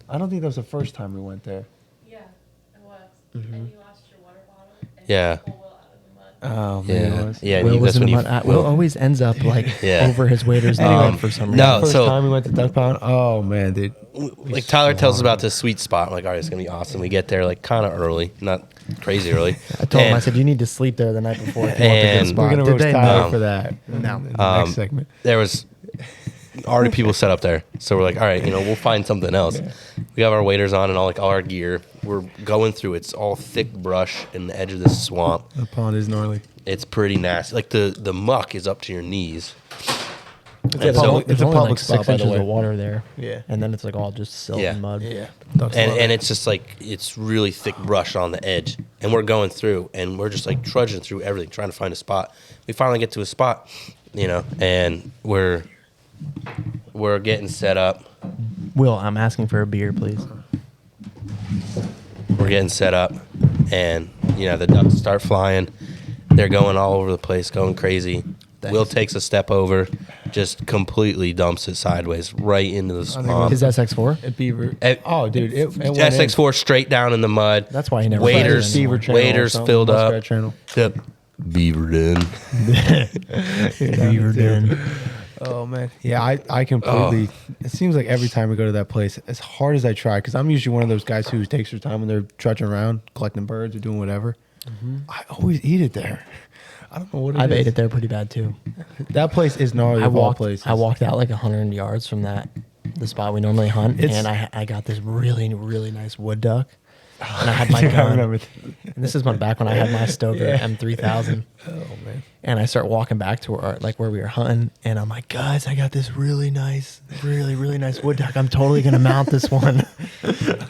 I don't think that was the first time we went there. Yeah, it was. And you lost your water bottle. And Yeah. you pulled Will out of the mud. Oh, man, Yeah, it was. yeah. and Will you- was that's in when the you. mud. Will always ends up like Yeah. over his waiter's Anyway, head for some reason. no, First so- time we went to duck pond. Oh man, dude. Like Tyler tells us about this sweet spot. I'm like, all right, it's gonna be awesome. We get there like kind of early, not crazy early. I told him, I And- said, you need to sleep there the night before if you want the good And- spot. We're gonna Did roast they? Tyler No. for that. No. In the next segment. There was already people set up there, so we're like, all right, we'll find something else. We have our waders on and all our gear. We're going through. It's all thick brush in the edge of this swamp. The pond is gnarly. It's pretty nasty. Like the muck is up to your knees. It's And a so- public, it's a only public like spot, 6 by the inches way. of water there. Yeah. And then it's like all just silt Yeah. and mud. Yeah. Ducks love And it. it's just like it's really thick brush on the edge, and we're going through, and we're just like trudging through everything, trying to find a spot. We finally get to a spot, and we're getting set up. Will, I'm asking for a beer, please. We're getting set up, and the ducks start flying. They're going all over the place, going crazy. Thanks. Will takes a step over, just completely dumps it sideways right into the swamp. His SX4? At Beaver. It- Oh, dude. It went SX4 straight down in the mud. That's why he never Waders, plays anymore. Beaver channel or waders something, filled Muskrat up. channel. The Beaver Den. Beaver Den. Oh man, yeah, I completely. It seems like every time we go to that place, as hard as I try, because I'm usually one of those guys who takes their time when they're trudging around collecting birds or doing whatever. I always eat it there. I don't know what I've ate it there pretty bad too. That place is gnarly. I of all walked. places. I walked out like 100 yards from the spot we normally hunt, It's- and I got this really really nice wood duck, and I had my Dude, I gun. remember. And this is back when I had my Stoker Yeah. M3000. Oh man. And I start walking back to where we were hunting, and I'm like, guys, I got this really nice wood duck. I'm totally gonna mount this one.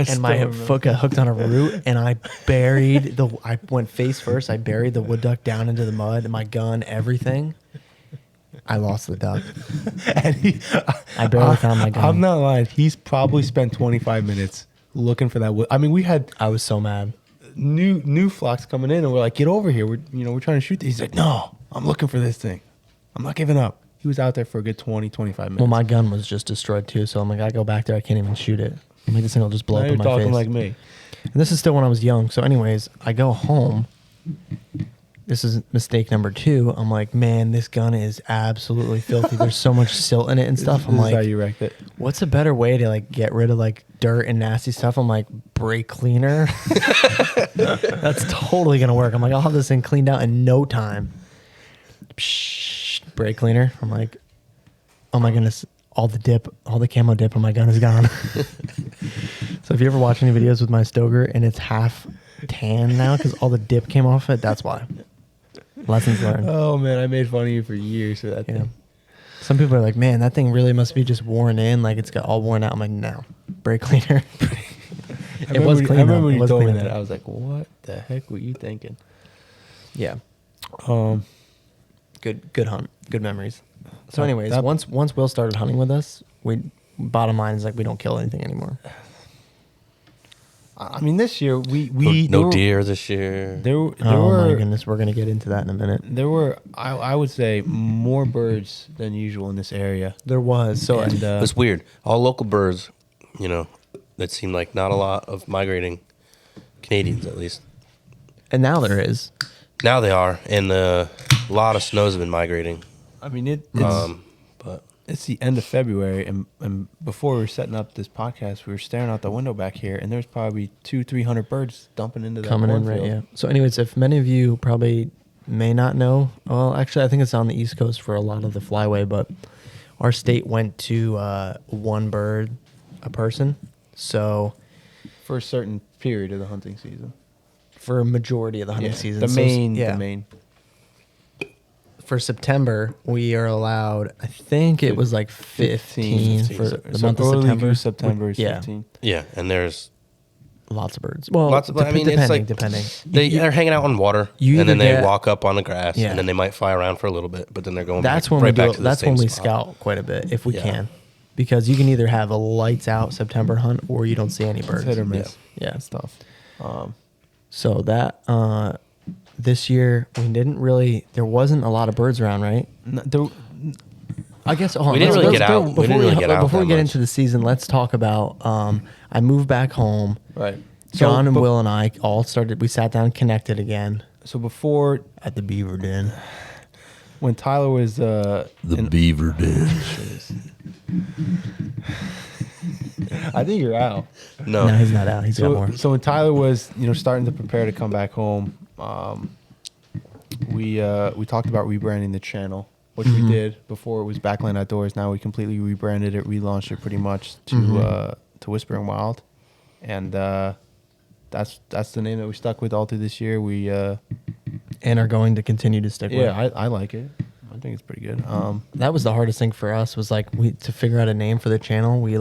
And my foot got hooked on a root, and I went face first. I buried the wood duck down into the mud, my gun, everything. I lost the duck. And I barely found my gun. I'm not lying. He's probably spent 25 minutes looking for that wood. I mean, we had I was so mad. new flocks coming in, and we're like, "Get over here! We're trying to shoot this." He's like, "No, I'm looking for this thing. I'm not giving up." He was out there for a good 20, 25 minutes. Well, my gun was just destroyed too, so I'm like, I go back there, I can't even shoot it. I'm like, this thing will just blow now up you're in my talking face. like me. And this is still when I was young. So, anyways, I go home. This is mistake number 2. I'm like, man, this gun is absolutely filthy. There's so much silt in it and stuff. I'm This is how like, you wrecked it. what's a better way to like get rid of like dirt and nasty stuff? I'm like, brake cleaner. That's totally gonna work. I'm like, I'll have this thing cleaned out in no time. Psh, brake cleaner. I'm like, oh my goodness, all the camo dip on my gun is gone. So if you ever watch any videos with my Stoker and it's half tan now because all the dip came off it, that's why. Lessons learned. Oh man, I made fun of you for years for that Yeah. thing. Some people are like, man, that thing really must be just worn in, like it's got all worn out. I'm like, no, brake cleaner. I It was remember- clean. I remember though. when It you was told me clean. that. I was like, "What the heck were you thinking?" Yeah, Um, good hunt, good memories. So, Oh, anyways, that- once Will started hunting with us, bottom line is like we don't kill anything anymore. I mean, this year we No there were- deer this year. There Oh were my goodness, we're gonna get into that in a minute. there were I would say more birds than usual in this area. There was so And, It's weird. All local birds, that seem like not a lot of migrating Canadians, at least. and now there is. Now they are, and a lot of snows have been migrating. I mean, it's But it's the end of February, and before we were setting up this podcast, we were staring out the window back here, and there's probably 200-300 birds dumping into that Coming in right, cornfield. yeah. So, anyways, if many of you probably may not know, well, actually, I think it's on the East Coast for a lot of the flyway, but our state went to one bird a person. So, For a certain period of the hunting season. for a majority of the hunting Yeah, season, the So, main, yeah. the main. For September, we are allowed. I think it was like 15 for the So month of early September. goose September is Yeah. 15. yeah, and there's Lots of birds. Well, lots of. I mean, it's like depending. they're hanging out on water, You and then either they get- walk up on the grass, Yeah. and then they might fly around for a little bit, but then they're going. That's back, when right we do. back to the That's same when we spot. scout quite a bit if we Yeah. can, because you can either have a lights out September hunt or you don't see any birds. It's hit or miss. Yeah. That's tough. So that this year we didn't really. There wasn't a lot of birds around, right? I guess hold on, We didn't let's- really let's get go- out. We Before didn't really get out Before we that get much. into the season, let's talk about. I moved back home. Right. John and but- Will and I all started. We sat down, and connected again So before, at the Beaver Den. when Tyler was The Beaver Den. I think you're out. No. No, he's not out. He's got more. So when Tyler was, starting to prepare to come back home, we talked about rebranding the channel, which we did before it was Backland Outdoors. Now we completely rebranded it, relaunched it pretty much to Whispering Wild, and that's the name that we stuck with all through this year. We And are going to continue to stick with. yeah, I like it. I think it's pretty good. That was the hardest thing for us, was like to figure out a name for the channel. We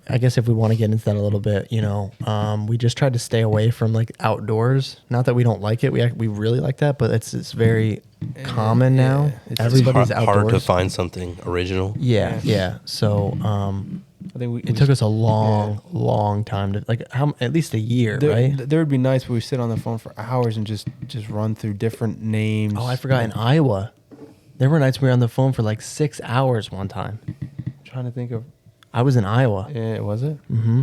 I guess if we want to get into that a little bit, we just tried to stay away from like outdoors. Not that we don't like it. We really like that, but it's very common now. It's Everybody's It's outdoors. hard to find something original. Yeah. So I think it took us a long time to at least a year, right? There would be nights where we sit on the phone for hours and just run through different names. Oh, I forgot, in Iowa, there were nights we were on the phone for like 6 hours one time. Trying to think of. I was in Iowa. Yeah, was it? Mm-hmm.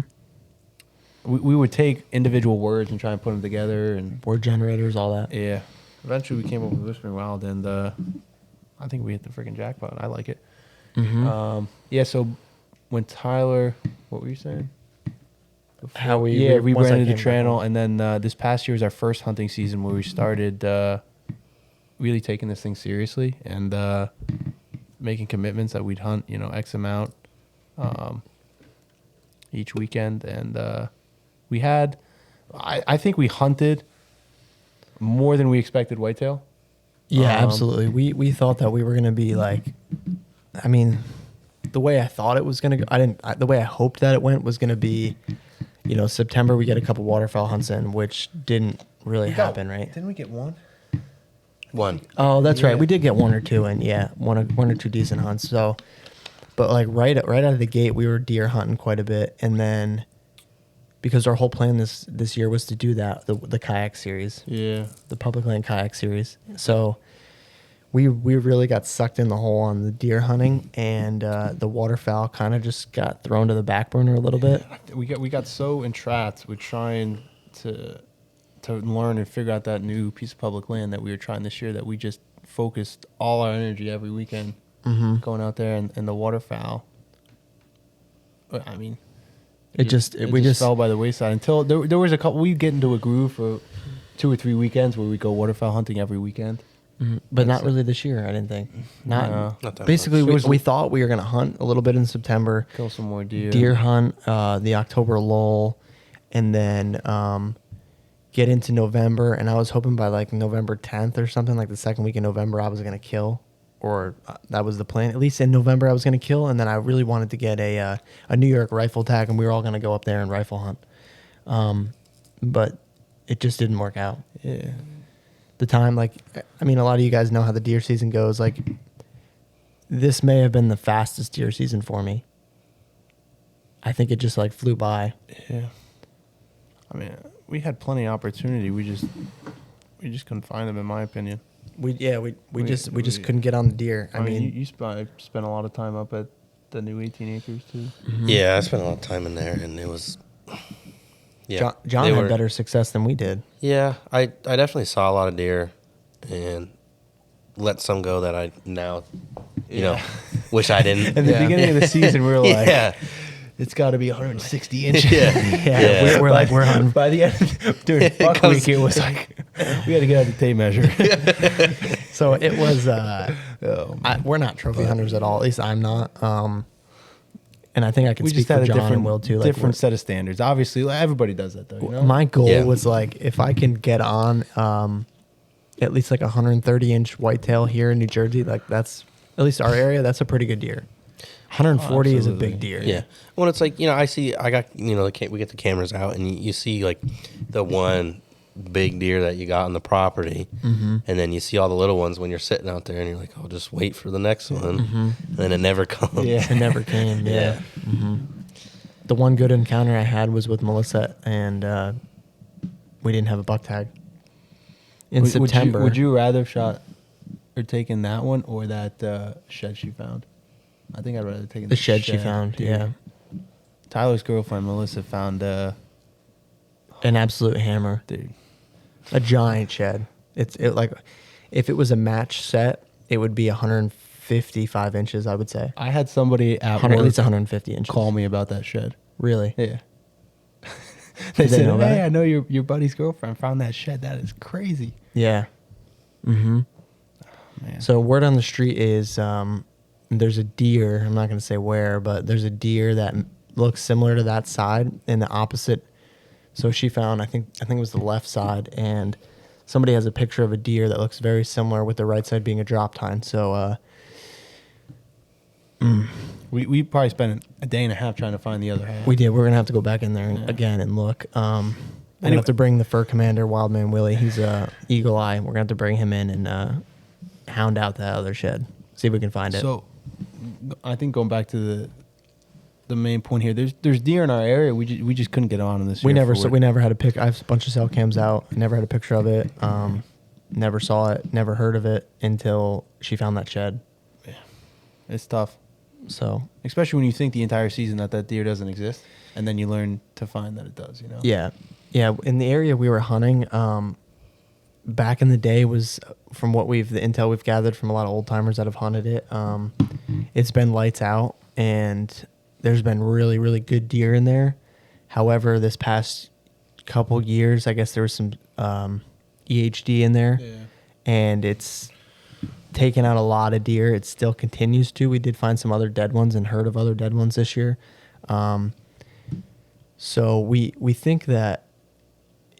We would take individual words and try and put them together, and Word generators, all that. yeah. Eventually, we came up with Whispering Wild, and I think we hit the freaking jackpot. I like it. Mm-hmm. Yeah. So when Tyler, what were you saying? How we once I rebranded the came channel, back. and then this past year was our first hunting season where we started really taking this thing seriously and making commitments that we'd hunt, X amount each weekend, and we had, I think we hunted more than we expected whitetail. Yeah, absolutely. We thought that we were going to be the way I thought it was going to go, the way I hoped that it went was going to be, September we get a couple waterfowl hunts in, which didn't really happen, right? Didn't we get one? One. Oh, that's right. Yeah. We did get one or two in, yeah, one or two decent hunts. So, but like right out of the gate, we were deer hunting quite a bit, and then because our whole plan this year was to do the kayak series, Yeah. the public land kayak series. So we really got sucked in the hole on the deer hunting, and the waterfowl kind of just got thrown to the back burner a little bit. We got so entrapped with trying to learn and figure out that new piece of public land that we were trying this year that we just focused all our energy every weekend going out there and the waterfowl. I mean, We just fell by the wayside until there was a couple. We'd get into a groove for 2 or 3 weekends where we go waterfowl hunting every weekend. but not really this year. I didn't think. Not that Basically, much. we thought we were gonna hunt a little bit in September, Kill some more deer. deer hunt the October lull, and then get into November. And I was hoping by like November 10th or something, like the second week in November, I was gonna kill, or that was the plan. At least in November, I was gonna kill, and then I really wanted to get a New York rifle tag, and we were all gonna go up there and rifle hunt. But it just didn't work out. Yeah. The time, a lot of you guys know how the deer season goes. Like, this may have been the fastest deer season for me. I think it just flew by. Yeah. I mean, we had plenty of opportunity. We just couldn't find them, in my opinion. We just couldn't get on the deer. I mean, you spent a lot of time up at the new 18 acres too. Yeah, I spent a lot of time in there, and it was. Yeah, John they had were- better success than we did. Yeah, I definitely saw a lot of deer, and let some go that I now, wish I didn't. At the beginning of the season, we were like, Yeah. it's got to be 160 inches. Yeah. We're on. By the end, during Buck Week, it was like, we had to get out the tape measure. So it was. Oh, We're not trophy hunters at all. At least I'm not. And I think I can we speak just had for a John different, and Will too. different set of standards. Obviously, everybody does that though. My goal Yeah. was if I can get on at least 130-inch whitetail here in New Jersey, that's at least our area. That's a pretty good deer. 140 is a absolutely. big deer. Yeah. Well, it's we got, we get the cameras out, and you see the one big deer that you got on the property, and then you see all the little ones when you're sitting out there, and you're like, oh, just wait for the next one, and then it never comes. Yeah. It never came. Yeah. The one good encounter I had was with Melissa, and we didn't have a buck tag. In September. Would you rather have shot or taken that one or that shed she found? I think I'd rather take the shed she found? dude. Yeah. Tyler's girlfriend Melissa found An absolute hammer. dude. A giant shed. If it was a match set, it would be 150 55 inches, I would say. I had somebody at 100, at work least 150 inches. call me about that shed. Really? Yeah. Did they know "Hey, that? I know your buddy's girlfriend found that shed. That is crazy." Yeah. Mm-hmm. Man. So word on the street is there's a deer. I'm not going to say where, but there's a deer that looks similar to that side in the opposite. So she found, I think it was the left side, and somebody has a picture of a deer that looks very similar, with the right side being a drop tine. So we probably spent a day and a half trying to find the other half. we did. We're gonna have to go back in there again and look. We're gonna have to bring the fur commander, Wildman Willie. He's Eagle Eye. We're gonna have to bring him in and hound out that other shed. See if we can find it. So, I think going back to the main point here, there's deer in our area. We just couldn't get on in this. We year never for it. we never had a pic. I have a bunch of cell cams out. I never had a picture of it. Never saw it. Never heard of it until she found that shed. It's tough, So especially when you think the entire season that deer doesn't exist, and then you learn to find that it does. You know. yeah. In the area we were hunting, back in the day, was from the intel we've gathered from a lot of old timers that have hunted it. It's been lights out, and there's been really, really good deer in there. However, this past couple years, I guess there was some EHD in there, and it's taken out a lot of deer. It still continues to. We did find some other dead ones and heard of other dead ones this year. So we think that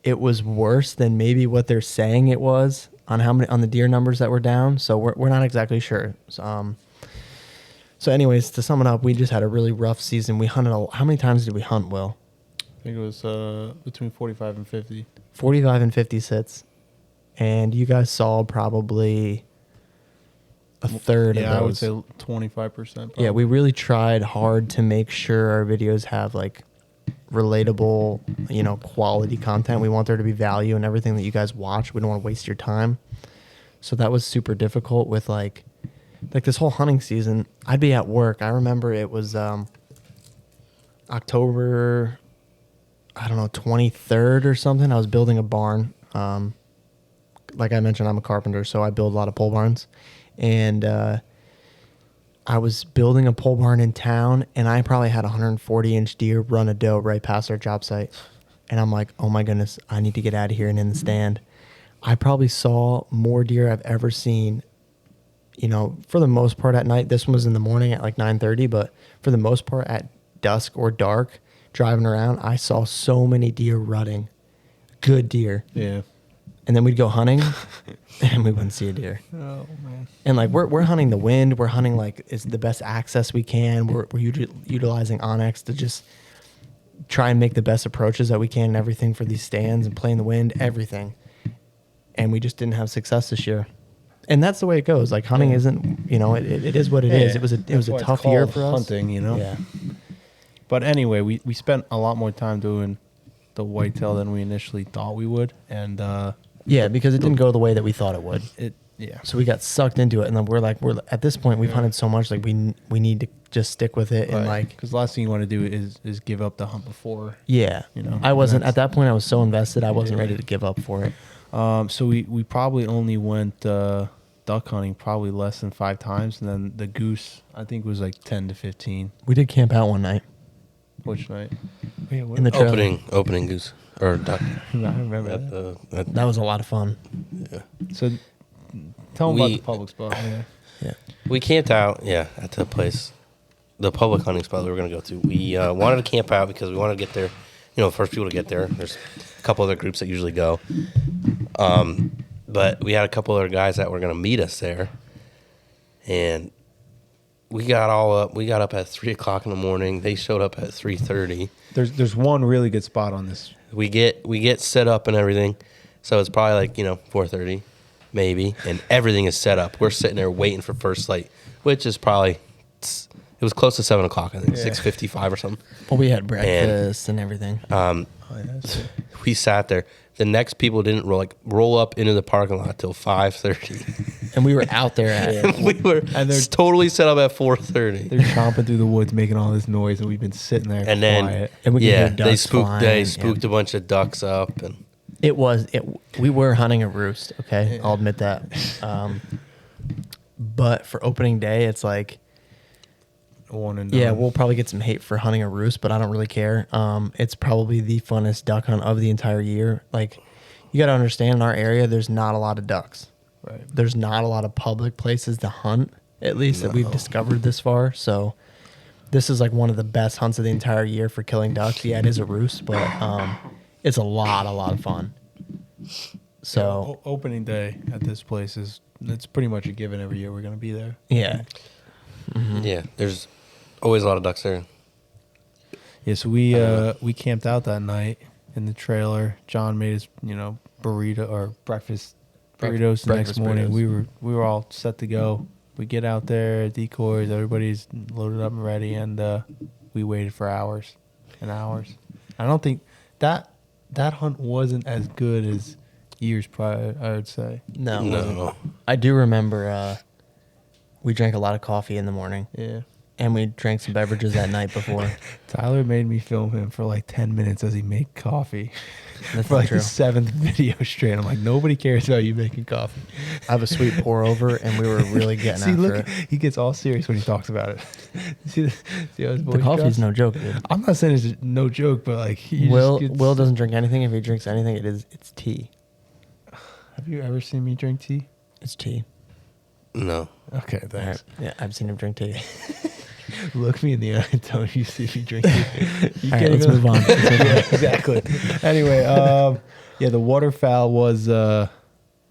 it was worse than maybe what they're saying it was on the deer numbers that were down. So we're not exactly sure. So anyways, to sum it up, we just had a really rough season. We hunted. How many times did we hunt, Will? I think it was between 45 and 50. 45 and 50 sits. And you guys saw probably a third of those. Yeah, I would say 25%. Yeah, we really tried hard to make sure our videos have like relatable, quality content. We want there to be value in everything that you guys watch. We don't want to waste your time. So that was super difficult with like this whole hunting season. I'd be at work. I remember it was October, 23rd or something. I was building a barn. Like I mentioned, I'm a carpenter, so I build a lot of pole barns. And I was building a pole barn in town, and I probably had a 140-inch deer run a doe right past our job site. And I'm like, oh my goodness, I need to get out of here and in the stand. I probably saw more deer I've ever seen, for the most part at night. This one was in the morning at like 9:30, but for the most part at dusk or dark, driving around, I saw so many deer rutting. Good deer. Yeah. And then we'd go hunting, and we wouldn't see a deer. Oh man. And like we're hunting the wind. We're hunting like is the best access we can. We're utilizing Onyx to just try and make the best approaches that we can and everything for these stands and playing the wind, everything. And we just didn't have success this year. And that's the way it goes. Like hunting isn't, it is what it is. It was a tough year for us. Hunting, Yeah. But anyway, we spent a lot more time doing the whitetail than we initially thought we would, and Yeah, because it didn't go the way that we thought it would. Yeah. So we got sucked into it, and then we're at this point we've hunted so much, like we need to just stick with it and like because the last thing you want to do is give up the hunt before. yeah. I wasn't at that point. I was so invested. I wasn't ready to give up for it. So we probably only went duck hunting probably less than 5 times, and then the goose I think was like 10 to 15. We did camp out one night Which night? in the trailer. Opening goose or duck. I remember that. That was a lot of fun. Yeah. So tell them about the public spot. Yeah. We camped out, at the place, the public hunting spot that we were going to go to. We wanted to camp out because we wanted to get there, first people to get there. There's a couple other groups that usually go. But we had a couple other guys that were going to meet us there. And we got all up. We got up at 3 o'clock in the morning. They showed up at 3:30. There's one really good spot on this. We get set up and everything. So it's probably like, 4:30 maybe. And everything is set up. We're sitting there waiting for first light, which is probably, it was close to 7 o'clock, I think, 6:55 or something. Well, we had breakfast and everything. We sat there. The next people didn't roll up into the parking lot till 5:30. And we were out there at We were totally set up at 4:30. They're chomping through the woods, making all this noise, and we've been sitting there And then quiet. And we could hear they ducks flying, spooked a bunch of ducks up, and we were hunting a roost, okay? I'll admit that. but for opening day, it's like, One and yeah, done. we'll probably get some hate for hunting a roost, but I don't really care. It's probably the funnest duck hunt of the entire year. Like, you got to understand, in our area, there's not a lot of ducks. Right. There's not a lot of public places to hunt, at least that we've discovered this far. So this is like one of the best hunts of the entire year for killing ducks. Yeah, it is a roost, but it's a lot of fun. So Opening day at this place it's pretty much a given every year. We're gonna be there. yeah, Yeah, there's always a lot of ducks there. Yeah, so we camped out that night in the trailer. John made his burrito or breakfast burritos the next Breakfast morning. burritos. We were all set to go. We get out there, decoys, everybody's loaded up and ready, and we waited for hours and hours. I don't think that hunt wasn't as good as years prior, I would say. no, it wasn't. No. I do remember we drank a lot of coffee in the morning, Yeah. and we drank some beverages that night before. Tyler made me film him for like 10 minutes as he made coffee. That's For not like true. the 7th video straight. I'm like, nobody cares about you making coffee. I have a sweet pour over, and we were really getting See, after look, it. he gets all serious when he talks about it. see how his The voice coffee's drops? no joke, dude. I'm not saying it's no joke, but like he Will just gets, Will doesn't drink anything. If he drinks anything, it's tea. Have you ever seen me drink tea? It's tea. No. Okay, All right. thanks. Yeah, I've seen him drink tea. Look me in the eye and tell me you see me drink tea. You All right, can't let's even- move on. Yeah, exactly. Anyway, yeah, the waterfowl was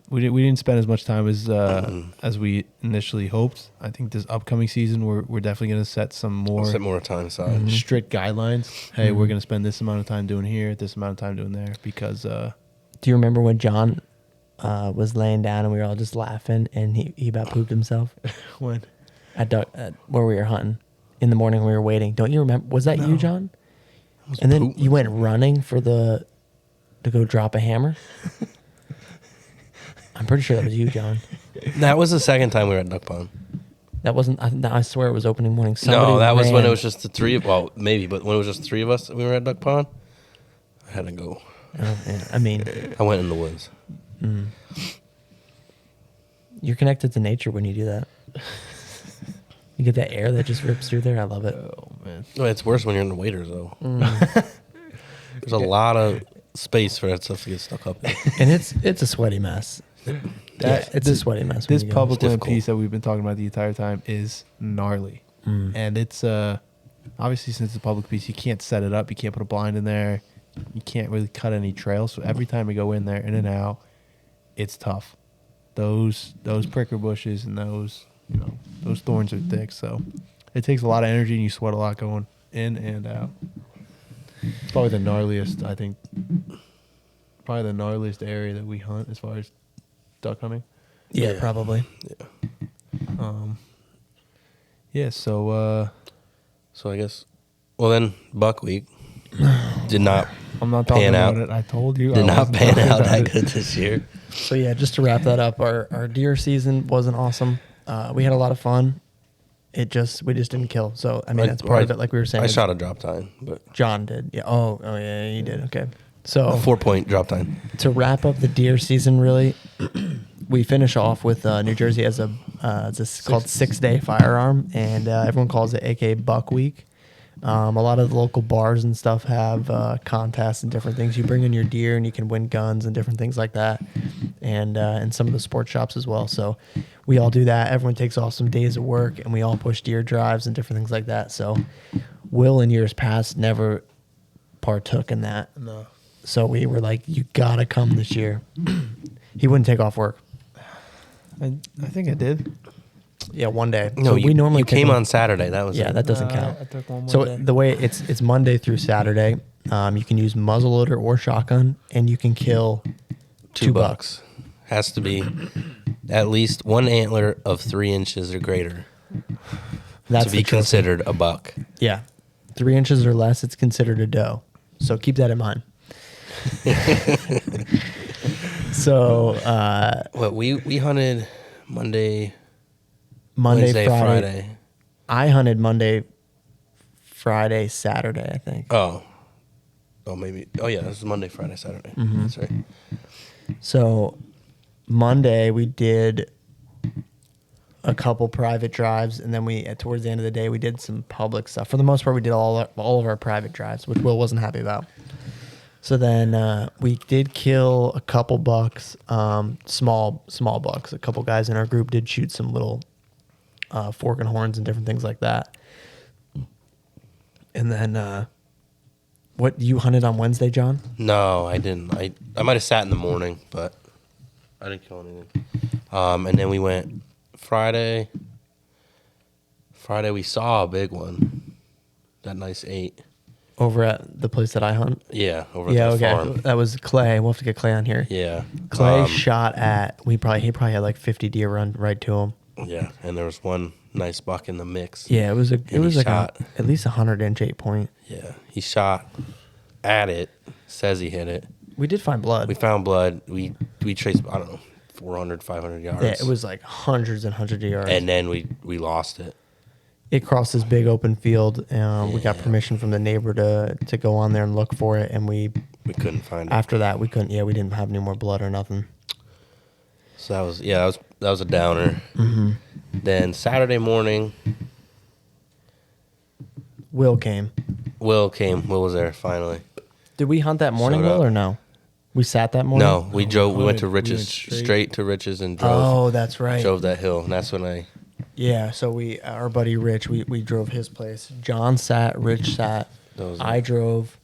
we didn't spend as much time as we initially hoped. I think this upcoming season we're definitely going to set some more Set more time aside. strict guidelines. Hey, we're going to spend this amount of time doing here, this amount of time doing there, because Do you remember when John was laying down and we were all just laughing and he about pooped himself when at where we were hunting in the morning when we were waiting? Don't you remember? Was that you, John? And then you went running to go drop a hammer. I'm pretty sure that was you, John. That was the second time we were at Duck Pond. That wasn't. I swear it was opening morning. Somebody No, that was when ran. it was just the three of, well, maybe, but when it was just three of us, we were at Duck Pond. I had to go. Oh, yeah. I mean, I went in the woods. you're connected to nature when you do that. You get that air that just rips through there. I love it. oh man, Well, it's worse when you're in the waders, though. There's a lot of space for that stuff to get stuck up in. And it's a sweaty mess. It's a sweaty mess. when this you go. public land difficult. piece that we've been talking about the entire time is gnarly, and it's obviously since it's a public piece, you can't set it up, you can't put a blind in there, you can't really cut any trails. So every time we go in there, in and out, it's tough. Those pricker bushes and those thorns are thick, so it takes a lot of energy and you sweat a lot going in and out. It's probably the gnarliest, I think. Probably the gnarliest area that we hunt as far as duck hunting. Yeah, Yeah. probably. Yeah, so So I guess, well, then Buck Week did not I'm not talking pan about out. it. I told you. Did I not wasn't pan talking out about that it. good this year. So yeah, just to wrap that up, our deer season wasn't awesome. We had a lot of fun. We just didn't kill. So I mean, that's part of it. Like we were saying, I shot a drop time, but John did. Yeah. Oh yeah, you did. Okay. So a 4-point drop time. to wrap up the deer season, really, we finish off with New Jersey as it's called 6-day firearm, and everyone calls it AKA Buck Week. A lot of the local bars and stuff have contests and different things. You bring in your deer and you can win guns and different things like that, and some of the sports shops as well. So we all do that. Everyone takes off some days of work, and we all push deer drives and different things like that. So Will, in years past, never partook in that. No. So we were like, you gotta come this year. He wouldn't take off work. I think I did. Yeah, one day. No, so you, we normally you take came him- on Saturday. That was Yeah, it. that doesn't count. I took one more So day. the way it's Monday through Saturday. You can use muzzleloader or shotgun, and you can kill $2 bucks. Has to be at least one antler of 3 inches or greater That's to be the trophy. considered a buck. Yeah, 3 inches or less, it's considered a doe. So keep that in mind. So What we hunted Monday, Monday, Wednesday, Friday. Friday. I hunted Monday, Friday, Saturday. I think. Oh, maybe. Oh yeah, this is Monday, Friday, Saturday. Mm-hmm. That's right. So Monday we did a couple private drives, and then we towards the end of the day we did some public stuff. For the most part, we did all of our private drives, which Will wasn't happy about. So then we did kill a couple bucks, small bucks. A couple guys in our group did shoot some little fork and horns and different things like that. And then, what, you hunted on Wednesday, John? No, I didn't. I might have sat in the morning, but I didn't kill anything. And then we went Friday. Friday we saw a big one. That nice 8. Over at the place that I hunt? Yeah, over at the farm. That was Clay. We'll have to get Clay on here. Yeah. Clay shot at, he probably had like 50 deer run right to him. Yeah, and there was one nice buck in the mix. Yeah, it was like at least 100-inch 8-point. Yeah, he shot at it, says he hit it. We did find blood. We found blood. We traced, I don't know, 400, 500 yards. Yeah, it was like hundreds and hundreds of yards. And then we lost it. It crossed this big open field. We got permission from the neighbor to go on there and look for it, and we couldn't find it. After that, we couldn't. Yeah, we didn't have any more blood or nothing. So that was a downer. Mm-hmm. Then Saturday morning, Will came. Will was there finally. Did we hunt that morning, Showed up. Will, or no? We sat that morning. No, we drove. We went to Riches, We went straight to Riches, and drove. Oh, that's right. Drove that hill, and that's when I. Yeah, so our buddy Rich, we drove his place. John sat, Rich sat, I drove,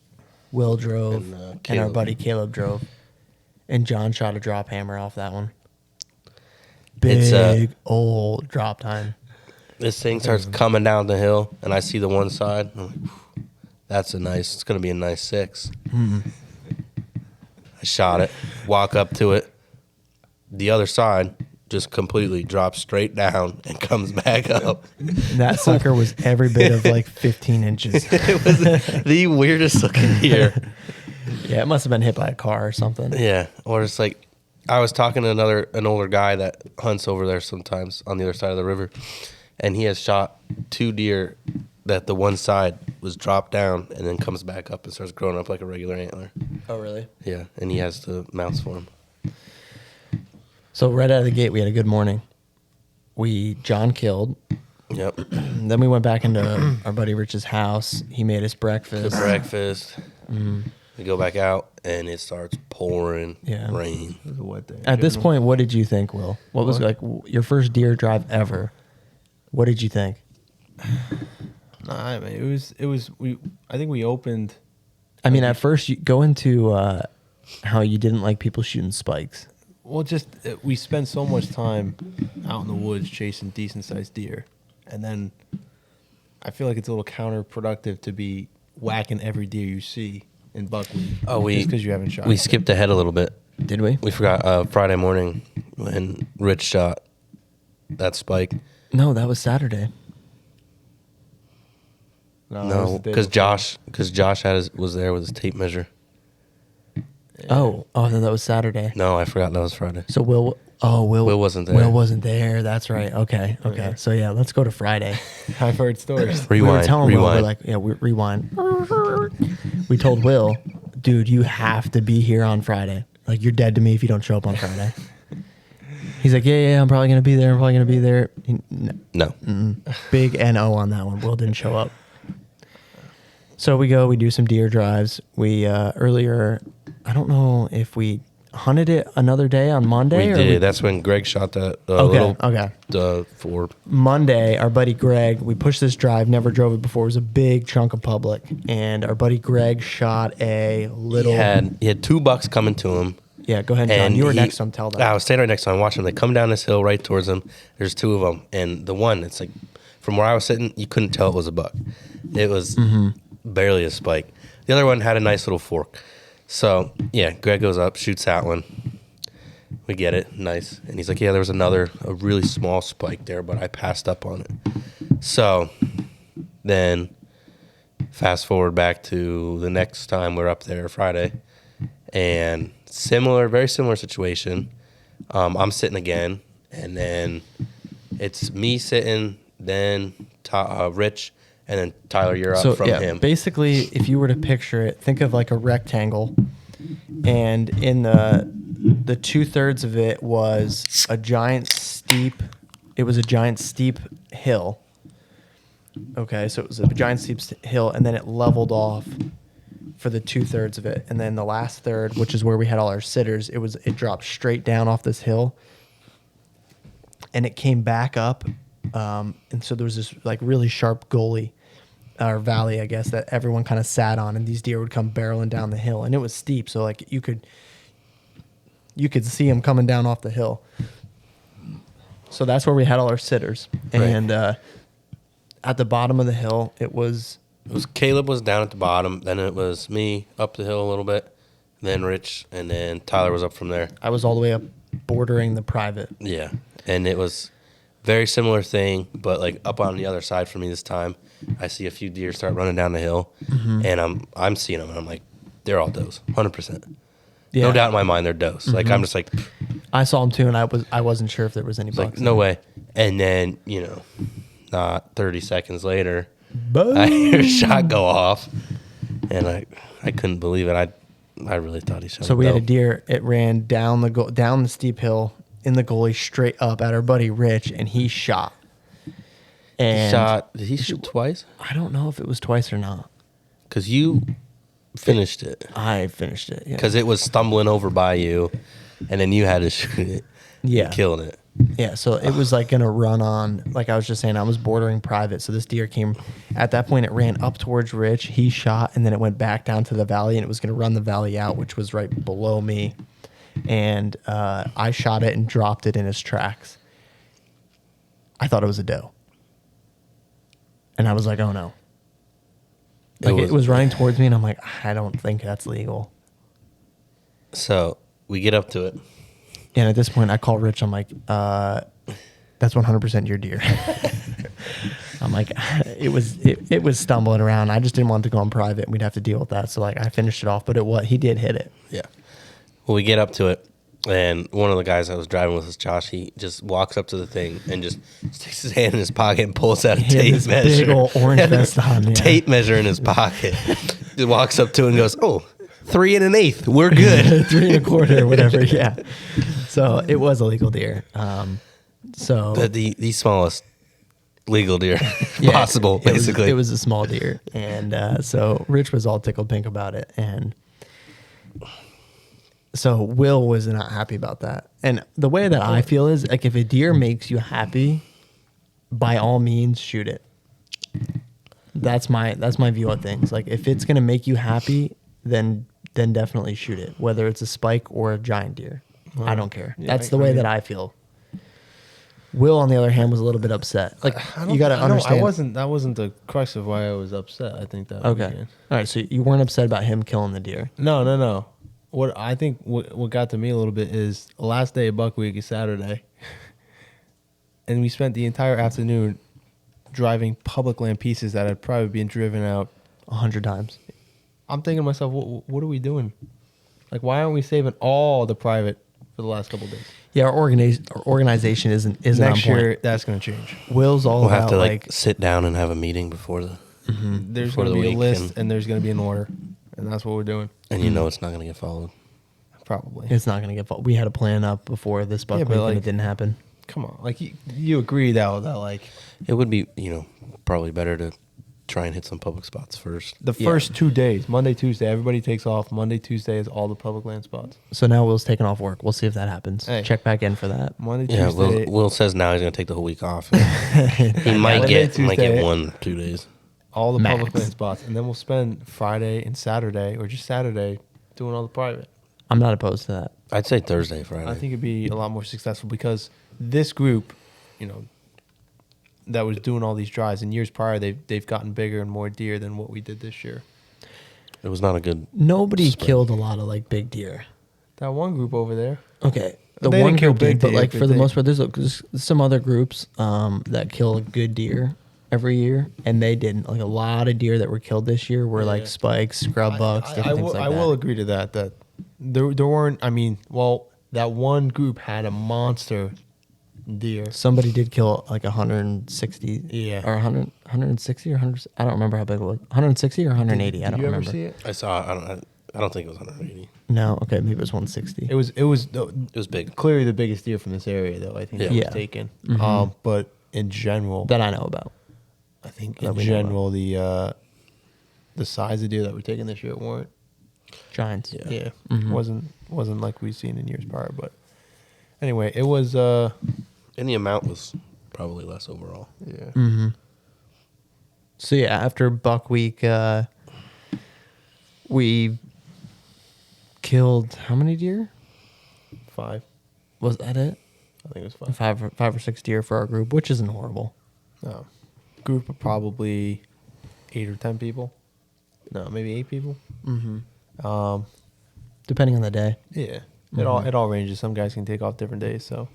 Will drove, and our buddy Caleb drove. And John shot a drop hammer off that one. Big old drop time. This thing starts coming down the hill, and I see the one side. I'm like, it's going to be a nice 6. Mm-hmm. I shot it, walk up to it. The other side just completely drops straight down and comes back up. That sucker was every bit of like 15 inches. It was the weirdest looking deer. Yeah, it must have been hit by a car or something. Yeah, or it's like, I was talking to an older guy that hunts over there sometimes on the other side of the river, and he has shot 2 deer that the one side was dropped down and then comes back up and starts growing up like a regular antler. Oh, really? Yeah, and he has the mounts for him. So right out of the gate, we had a good morning. John killed. Yep. Then we went back into our buddy Rich's house. He made us breakfast. We go back out, and it starts pouring rain. It was a wet day. At this point, what did you think, Will? What was like your first deer drive ever? What did you think? Nah, I mean, I think we opened. I mean, at first, you go into how you didn't like people shooting spikes. Well, we spend so much time out in the woods chasing decent-sized deer, and then I feel like it's a little counterproductive to be whacking every deer you see in buckwheat. Oh, just because you haven't shot. We skipped ahead a little bit. Did we? We forgot Friday morning when Rich shot that spike. No, that was Saturday. No, because Josh was there with his tape measure. Oh, then that was Saturday. No, I forgot that was Friday. So Will wasn't there. Will wasn't there. That's right. Okay. Yeah. So yeah, let's go to Friday. I've heard stories. We were Rewind. telling Will, we're like, rewind. We told Will, dude, you have to be here on Friday. Like, you're dead to me if you don't show up on Friday. He's like, yeah, I'm probably gonna be there. No. Big NO on that one. Will didn't show up. So we do some deer drives. We earlier, I don't know if we hunted it another day on Monday. We did. That's when Greg shot that little Ford. Monday, our buddy Greg, we pushed this drive, never drove it before. It was a big chunk of public. And our buddy Greg shot a little... He had 2 bucks coming to him. Yeah, go ahead, John. You were next to him. Tell them. I was standing right next to him. I'm watching them. They come down this hill right towards him. There's 2 of them. And the one, it's like, from where I was sitting, you couldn't tell it was a buck. It was barely a spike. The other one had a nice little fork. So, yeah, Greg goes up, shoots that one. We get it. Nice. And he's like, yeah, there was a really small spike there, but I passed up on it. So, then fast forward back to the next time we're up there, Friday. And very similar situation. I'm sitting again, and then it's me sitting, then Rich, and then Tyler, you're up from him. Basically, if you were to picture it, think of like a rectangle, and in the 2/3 of it was a giant steep it was a giant steep hill. Okay, so it was a giant steep hill, and then it leveled off for the 2/3 of it, and then the last third, which is where we had all our sitters, it dropped straight down off this hill, and it came back up, and so there was this like really sharp gully or valley, I guess, that everyone kind of sat on, and these deer would come barreling down the hill, and it was steep, so like you could see them coming down off the hill. So that's where we had all our sitters, and at the bottom of the hill, it was Caleb was down at the bottom, then it was me up the hill a little bit, then Rich, and then Tyler was up from there. I was all the way up bordering the private. Yeah, and it was very similar thing, but like up on the other side for me this time, I see a few deer start running down the hill, and I'm seeing them, and I'm like, they're all does, 100%. Yeah. No doubt in my mind, they're does. Like I'm just like, I saw them too, and I wasn't sure if there was any bucks. like no way. And then not 30 seconds later, I hear a shot go off, and I couldn't believe it. I really thought he shot. So we had a deer. It ran down the steep hill in the gully straight up at our buddy Rich, and he shot. And Did he shoot twice? I don't know if it was twice or not. Because you finished it. I finished it. Yeah. Because it was stumbling over by you, and then you had to shoot it. Yeah. Killing it. Yeah, so it was like gonna run on, like I was just saying, I was bordering private. So this deer came, at that point it ran up towards Rich, he shot, and then it went back down to the valley, and it was gonna run the valley out, which was right below me. And I shot it and dropped it in his tracks. I thought it was a doe. And I was like, oh no. Like it was running towards me, and I'm like, I don't think that's legal. So we get up to it. And at this point, I call Rich. I'm like, that's 100% your deer. I'm like, it was stumbling around. I just didn't want it to go on private, and we'd have to deal with that. So like, I finished it off, but he did hit it. Yeah. Well, we get up to it, and one of the guys I was driving with was Josh. He just walks up to the thing and just sticks his hand in his pocket and pulls out a He had tape this measure. big old orange vest on. Yeah. Tape measure in his pocket. Just walks up to it and goes, "Oh, 3 1/8. We're good." 3 1/4, whatever. Yeah. So it was a legal deer. So The smallest legal deer yeah, possible, basically. it was a small deer, and so Rich was all tickled pink about it, and so Will was not happy about that. And the way that I feel is like, if a deer makes you happy, by all means shoot it. That's my view on things. Like, if it's gonna make you happy, then definitely shoot it, whether it's a spike or a giant deer. I don't care. Yeah, That's the way that I feel. Will, on the other hand, was a little bit upset. Like, you got to understand. That wasn't the crux of why I was upset. I think that. Okay. All right. So you weren't upset about him killing the deer. No. What I think what got to me a little bit is the last day of Buck Week is Saturday, and we spent the entire afternoon driving public land pieces that had probably been driven out 100 times. I'm thinking to myself, what are we doing? Like, why aren't we saving all the private for the last couple of days? Yeah, our organization isn't Next on point. year, that's going to change. Will's all We'll about have to like sit down and have a meeting before the. There's Before going to the be a week list, and there's going to be an order, and that's what we're doing. And you know it's not going to get followed. Probably. It's not going to get. We had a plan up before this Buck Yeah, Week, but, like, and it didn't happen. Come on, like you agree that like It would be, probably better to try and hit some public spots first. the first 2 days, Monday, Tuesday, everybody takes off. Monday, Tuesday is all the public land spots. So now Will's taking off work. We'll see if that happens. Hey. Check back in for that. Monday, Yeah, Tuesday. Will says now he's going to take the whole week off. He might Monday, get Tuesday. 1 or 2 days. all the Max. public land spots, and then we'll spend Friday and Saturday, or just Saturday, doing all the private. I'm not opposed to that. I'd say Thursday, Friday. I think it'd be a lot more successful because this group, that was doing all these drives in years prior, they've gotten bigger and more deer than what we did this year. it was not a good. Nobody Spread. killed a lot of like big deer. That one group over there, Okay. The They one didn't kill group did, big but deer, like but for the they- most part, there's some other groups that kill a good deer every year, and they didn't. Like, a lot of deer that were killed this year were like Yeah. spikes, scrub bucks, different things like I that. will agree to that. That there weren't. I mean, that one group had a monster deer. Somebody did kill like 160, Yeah. or 160 or 100. I don't remember how big it was. 160 or 180. I don't Did you remember. ever see it? I saw. I don't think it was 180. No, okay, maybe it was 160. It was It was big. clearly the biggest deer from this area, though. I think that Yeah. was taken. Mhm. But in general, that I know about. I think that in we know about. general the size of deer that were taken this year weren't. Giants. Yeah, Mhm. wasn't like we've seen in years prior. But anyway, it was. And the amount was probably less overall. Yeah. Mm-hmm. So yeah, after Buck Week, we killed how many deer? 5. Was that it? I think it was 5. Five or six deer for our group, which isn't horrible. No. Group of probably 8 or 10 people. No, maybe 8 people. Mm-hmm. Depending on the day. Yeah. Mhm. It all ranges. Some guys can take off different days. So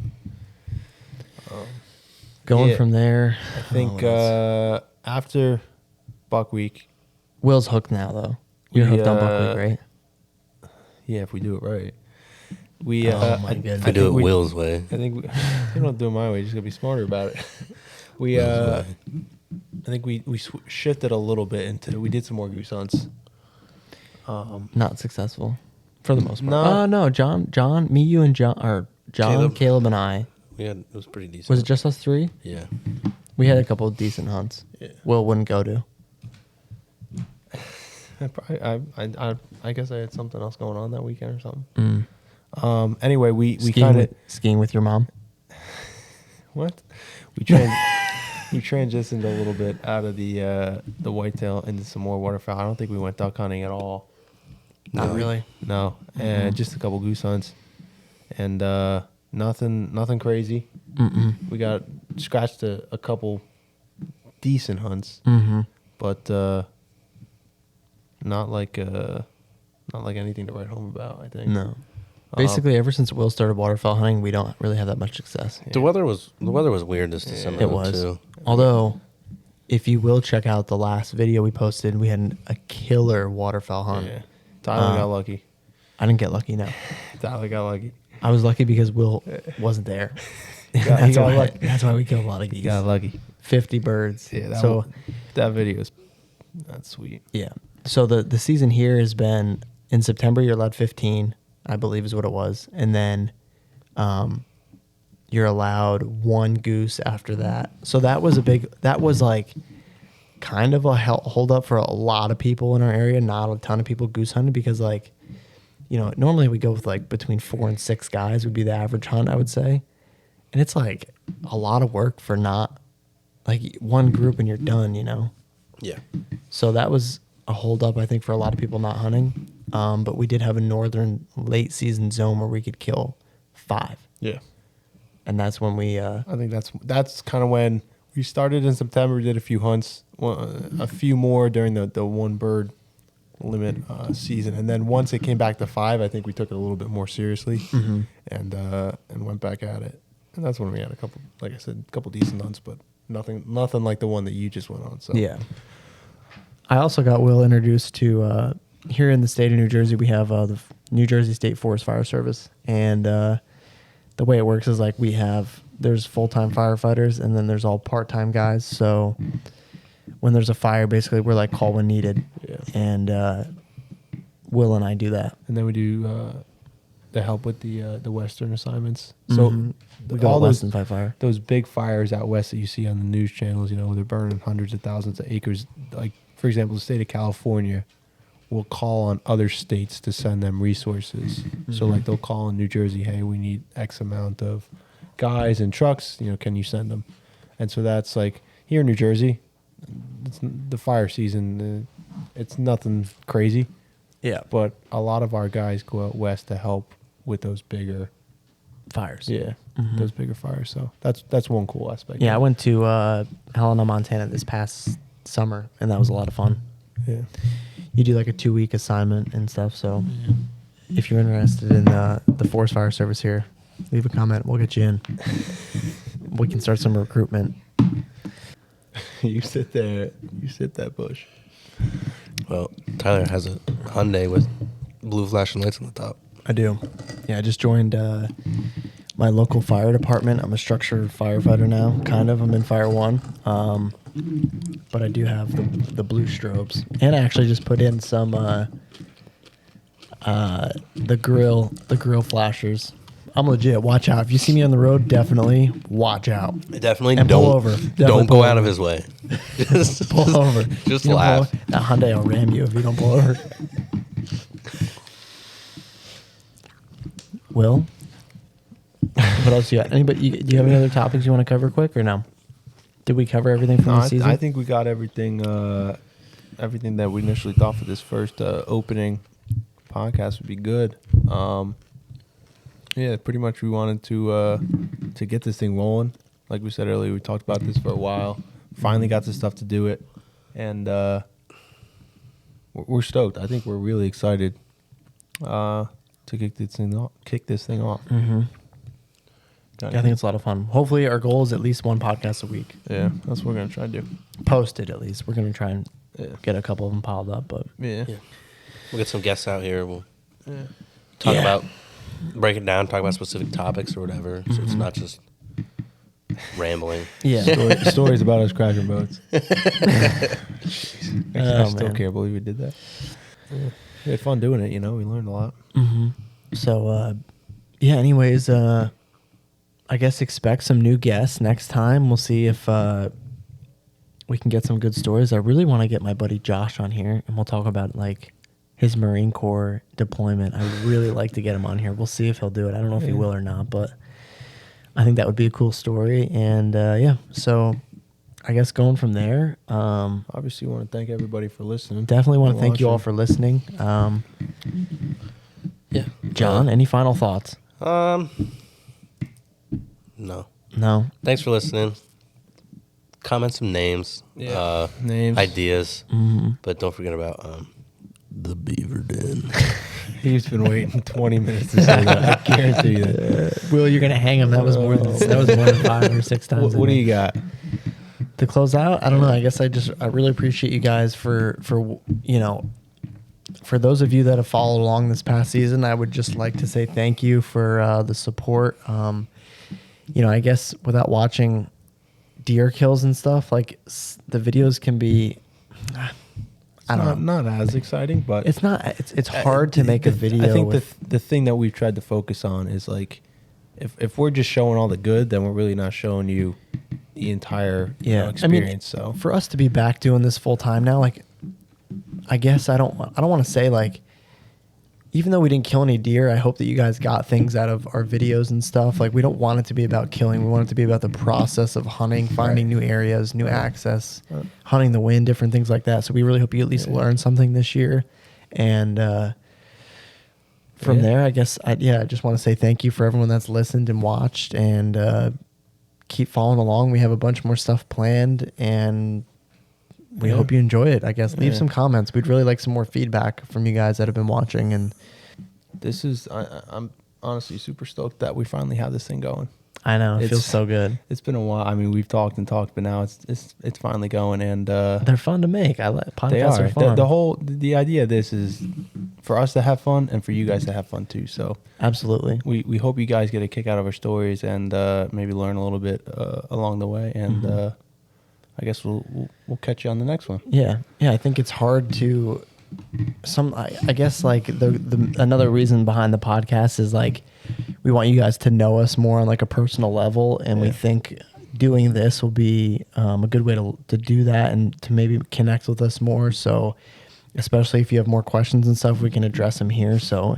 Going yeah. from there, I think what else? after Buck Week, Will's hooked now though. You're we, hooked on Buck Week, right? yeah, if we do it right, we Oh my goodness. If we do it Will's way. I think you don't do it my way. You just gotta be smarter about it. We Will's way. I think we shifted a little bit into. We did some more goose hunts. Not successful for the most part. No. No, John, me, you, and John, or John, Caleb, and I. It was pretty decent. Was it just us 3? Yeah. We had a couple of decent hunts. Yeah. Will wouldn't go to. I guess I had something else going on that weekend or something. Anyway, we Skiing kind of skiing with your mom. what we transitioned a little bit out of the whitetail into some more waterfowl. I don't think we went duck hunting at all. Not really. No, and just a couple goose hunts, and nothing crazy. Mm-mm. We got scratched a couple decent hunts, Mm-hmm. but not like anything to write home about. I think No. Basically, ever since Will started waterfowl hunting, we don't really have that much success. The weather was weird this December. It was. too. Although, if you will check out the last video we posted, we had a killer waterfowl hunt. Yeah. Tyler got lucky. I didn't get lucky, no. Tyler got lucky. I was lucky because Will wasn't there. He that's, got why, lucky. that's why we killed a lot of geese. He got lucky. 50 birds. Yeah, so that video is that's sweet. yeah. So the season here has been in September. You're allowed 15, I believe, is what it was, and then you're allowed 1 goose after that. So that was like kind of a hold up for a lot of people in our area. Not a ton of people goose hunting because normally we go with like between 4 and 6 guys would be the average hunt, I would say, and it's like a lot of work for not like 1 group and you're done. Yeah. So that was a hold up, I think, for a lot of people not hunting. But we did have a northern late season zone where we could kill 5. Yeah. And that's when we I think that's kind of when we started in September. We did a few hunts, a few more during the 1 bird limit season, and then once it came back to 5, I think we took it a little bit more seriously and went back at it. And that's when we had a couple, like I said, a couple decent hunts, but nothing like the one that you just went on. So yeah. I also got Will introduced to here in the state of New Jersey. We have the New Jersey State Forest Fire Service, and the way it works is like there's full-time firefighters and then there's all part-time guys. So when there's a fire, basically we're like call when needed. Yeah. And Will and I do that. And then we do the help with the Western assignments. So We go all west those and fight fire. those big fires out west that you see on the news channels, where they're burning hundreds of thousands of acres. Like, for example, the state of California will call on other states to send them resources. So, like, they'll call in New Jersey, hey, we need X amount of guys and trucks. Can you send them? And so that's like here in New Jersey, it's the fire season. It's nothing crazy. Yeah. But a lot of our guys go out west to help with those bigger Fires. Yeah, those bigger fires. So that's one cool aspect. Yeah, I went to Helena, Montana this past summer, and that was a lot of fun. Yeah. You do like a 2-week assignment and stuff. So if you're interested in the Forest Fire Service here, leave a comment. We'll get you in. We can start some recruitment. You sit there. You sit that bush. Well, Tyler has a Hyundai with blue flashing lights on the top. I do. Yeah, I just joined my local fire department. I'm a structured firefighter now, kind of. I'm in Fire 1. But I do have the blue strobes. And I actually just put in some, The grill flashers. I'm legit. Watch out. If you see me on the road, definitely watch out. Definitely And don't pull over. Definitely don't pull go out over. of his way. Pull over. Just You don't laugh. pull over, that Hyundai will ram you if you don't pull over. Will, what else you got? Anybody? Do you have any other topics you want to cover quick or no? Did we cover everything from No, the season? I think we got everything. Everything that we initially thought for this first opening podcast would be good. Yeah, pretty much we wanted to get this thing rolling. Like we said earlier, we talked about this for a while. Finally got the stuff to do it, and we're stoked. I think we're really excited to kick this thing off. Mm-hmm. I think it's a lot of fun. Hopefully, our goal is at least one podcast a week. Yeah, that's what we're gonna try to do. Posted at least. We're gonna try and get a couple of them piled up. But Yeah. We'll get some guests out here. We'll talk about, break it down, talk about specific topics or whatever. So it's not just rambling. yeah, Stories about us crashing boats. I still man. can't believe we did that. We had fun doing it. We learned a lot. Mm-hmm. So, anyways, I guess expect some new guests next time. We'll see if we can get some good stories. I really want to get my buddy Josh on here, and we'll talk about like his Marine Corps deployment. I would really like to get him on here. We'll see if he'll do it. I don't know if he will or not, but I think that would be a cool story. And so I guess going from there, Obviously, want to thank everybody for listening. definitely want to thank you all watching. for listening. Yeah. John, any final thoughts? No. No. Thanks for listening. Comment some names. Names. Ideas. Mm-hmm. But don't forget about the Beaver Den. He's been waiting 20 minutes to say that. I guarantee you that. Will, you're gonna hang him. That was more than 5 or 6 times. What do you got? To close out? I don't know. I guess I really appreciate you guys for those of you that have followed along this past season. I would just like to say thank you for the support. I guess without watching deer kills and stuff, like the videos can be, I don't know. Not as exciting, but It's not. It's hard to make a video. I think with, the thing that we've tried to focus on is like, if we're just showing all the good, then we're really not showing you the entire experience. So for us to be back doing this full time now, like, I guess I don't want to say like, even though we didn't kill any deer, I hope that you guys got things out of our videos and stuff. Like, we don't want it to be about killing. We want it to be about the process of hunting, finding new areas, new access, hunting the wind, different things like that. So we really hope you at least learn something this year. And from there, I guess, I just want to say thank you for everyone that's listened and watched, and keep following along. We have a bunch more stuff planned, and we hope you enjoy it. I guess leave some comments. We'd really like some more feedback from you guys that have been watching. And this is, I'm honestly super stoked that we finally have this thing going. I know it It's- feels so good. It's been a while. I mean, we've talked, but now it's finally going, and They're fun to make. I like they podcasts are. are fun. The idea of this is for us to have fun and for you guys to have fun too. So Absolutely. we hope you guys get a kick out of our stories and maybe learn a little bit along the way. And I guess we'll catch you on the next one. Yeah. I think it's hard to I guess like the another reason behind the podcast is like we want you guys to know us more on like a personal level, and we think doing this will be a good way to do that and to maybe connect with us more. So especially if you have more questions and stuff, we can address them here. So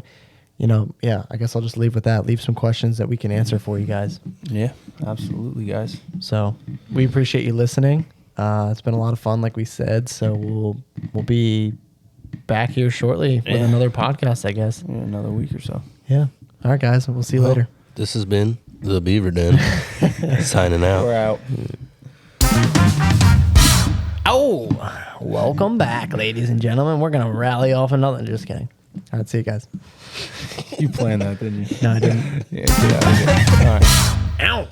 I guess I'll just leave with that. Leave some questions that we can answer for you guys. Yeah, absolutely, guys. So we appreciate you listening. It's been a lot of fun, like we said. So we'll be back here shortly with another podcast, I guess. Yeah, another week or so. Yeah. All right, guys. We'll see you later. This has been the Beaver Den. Signing out. We're out. Oh, welcome back, ladies and gentlemen. We're gonna rally off another. Just kidding. All right, see you guys. You planned that, didn't you? No, I didn't. Yeah, get out of here. All right. Ow.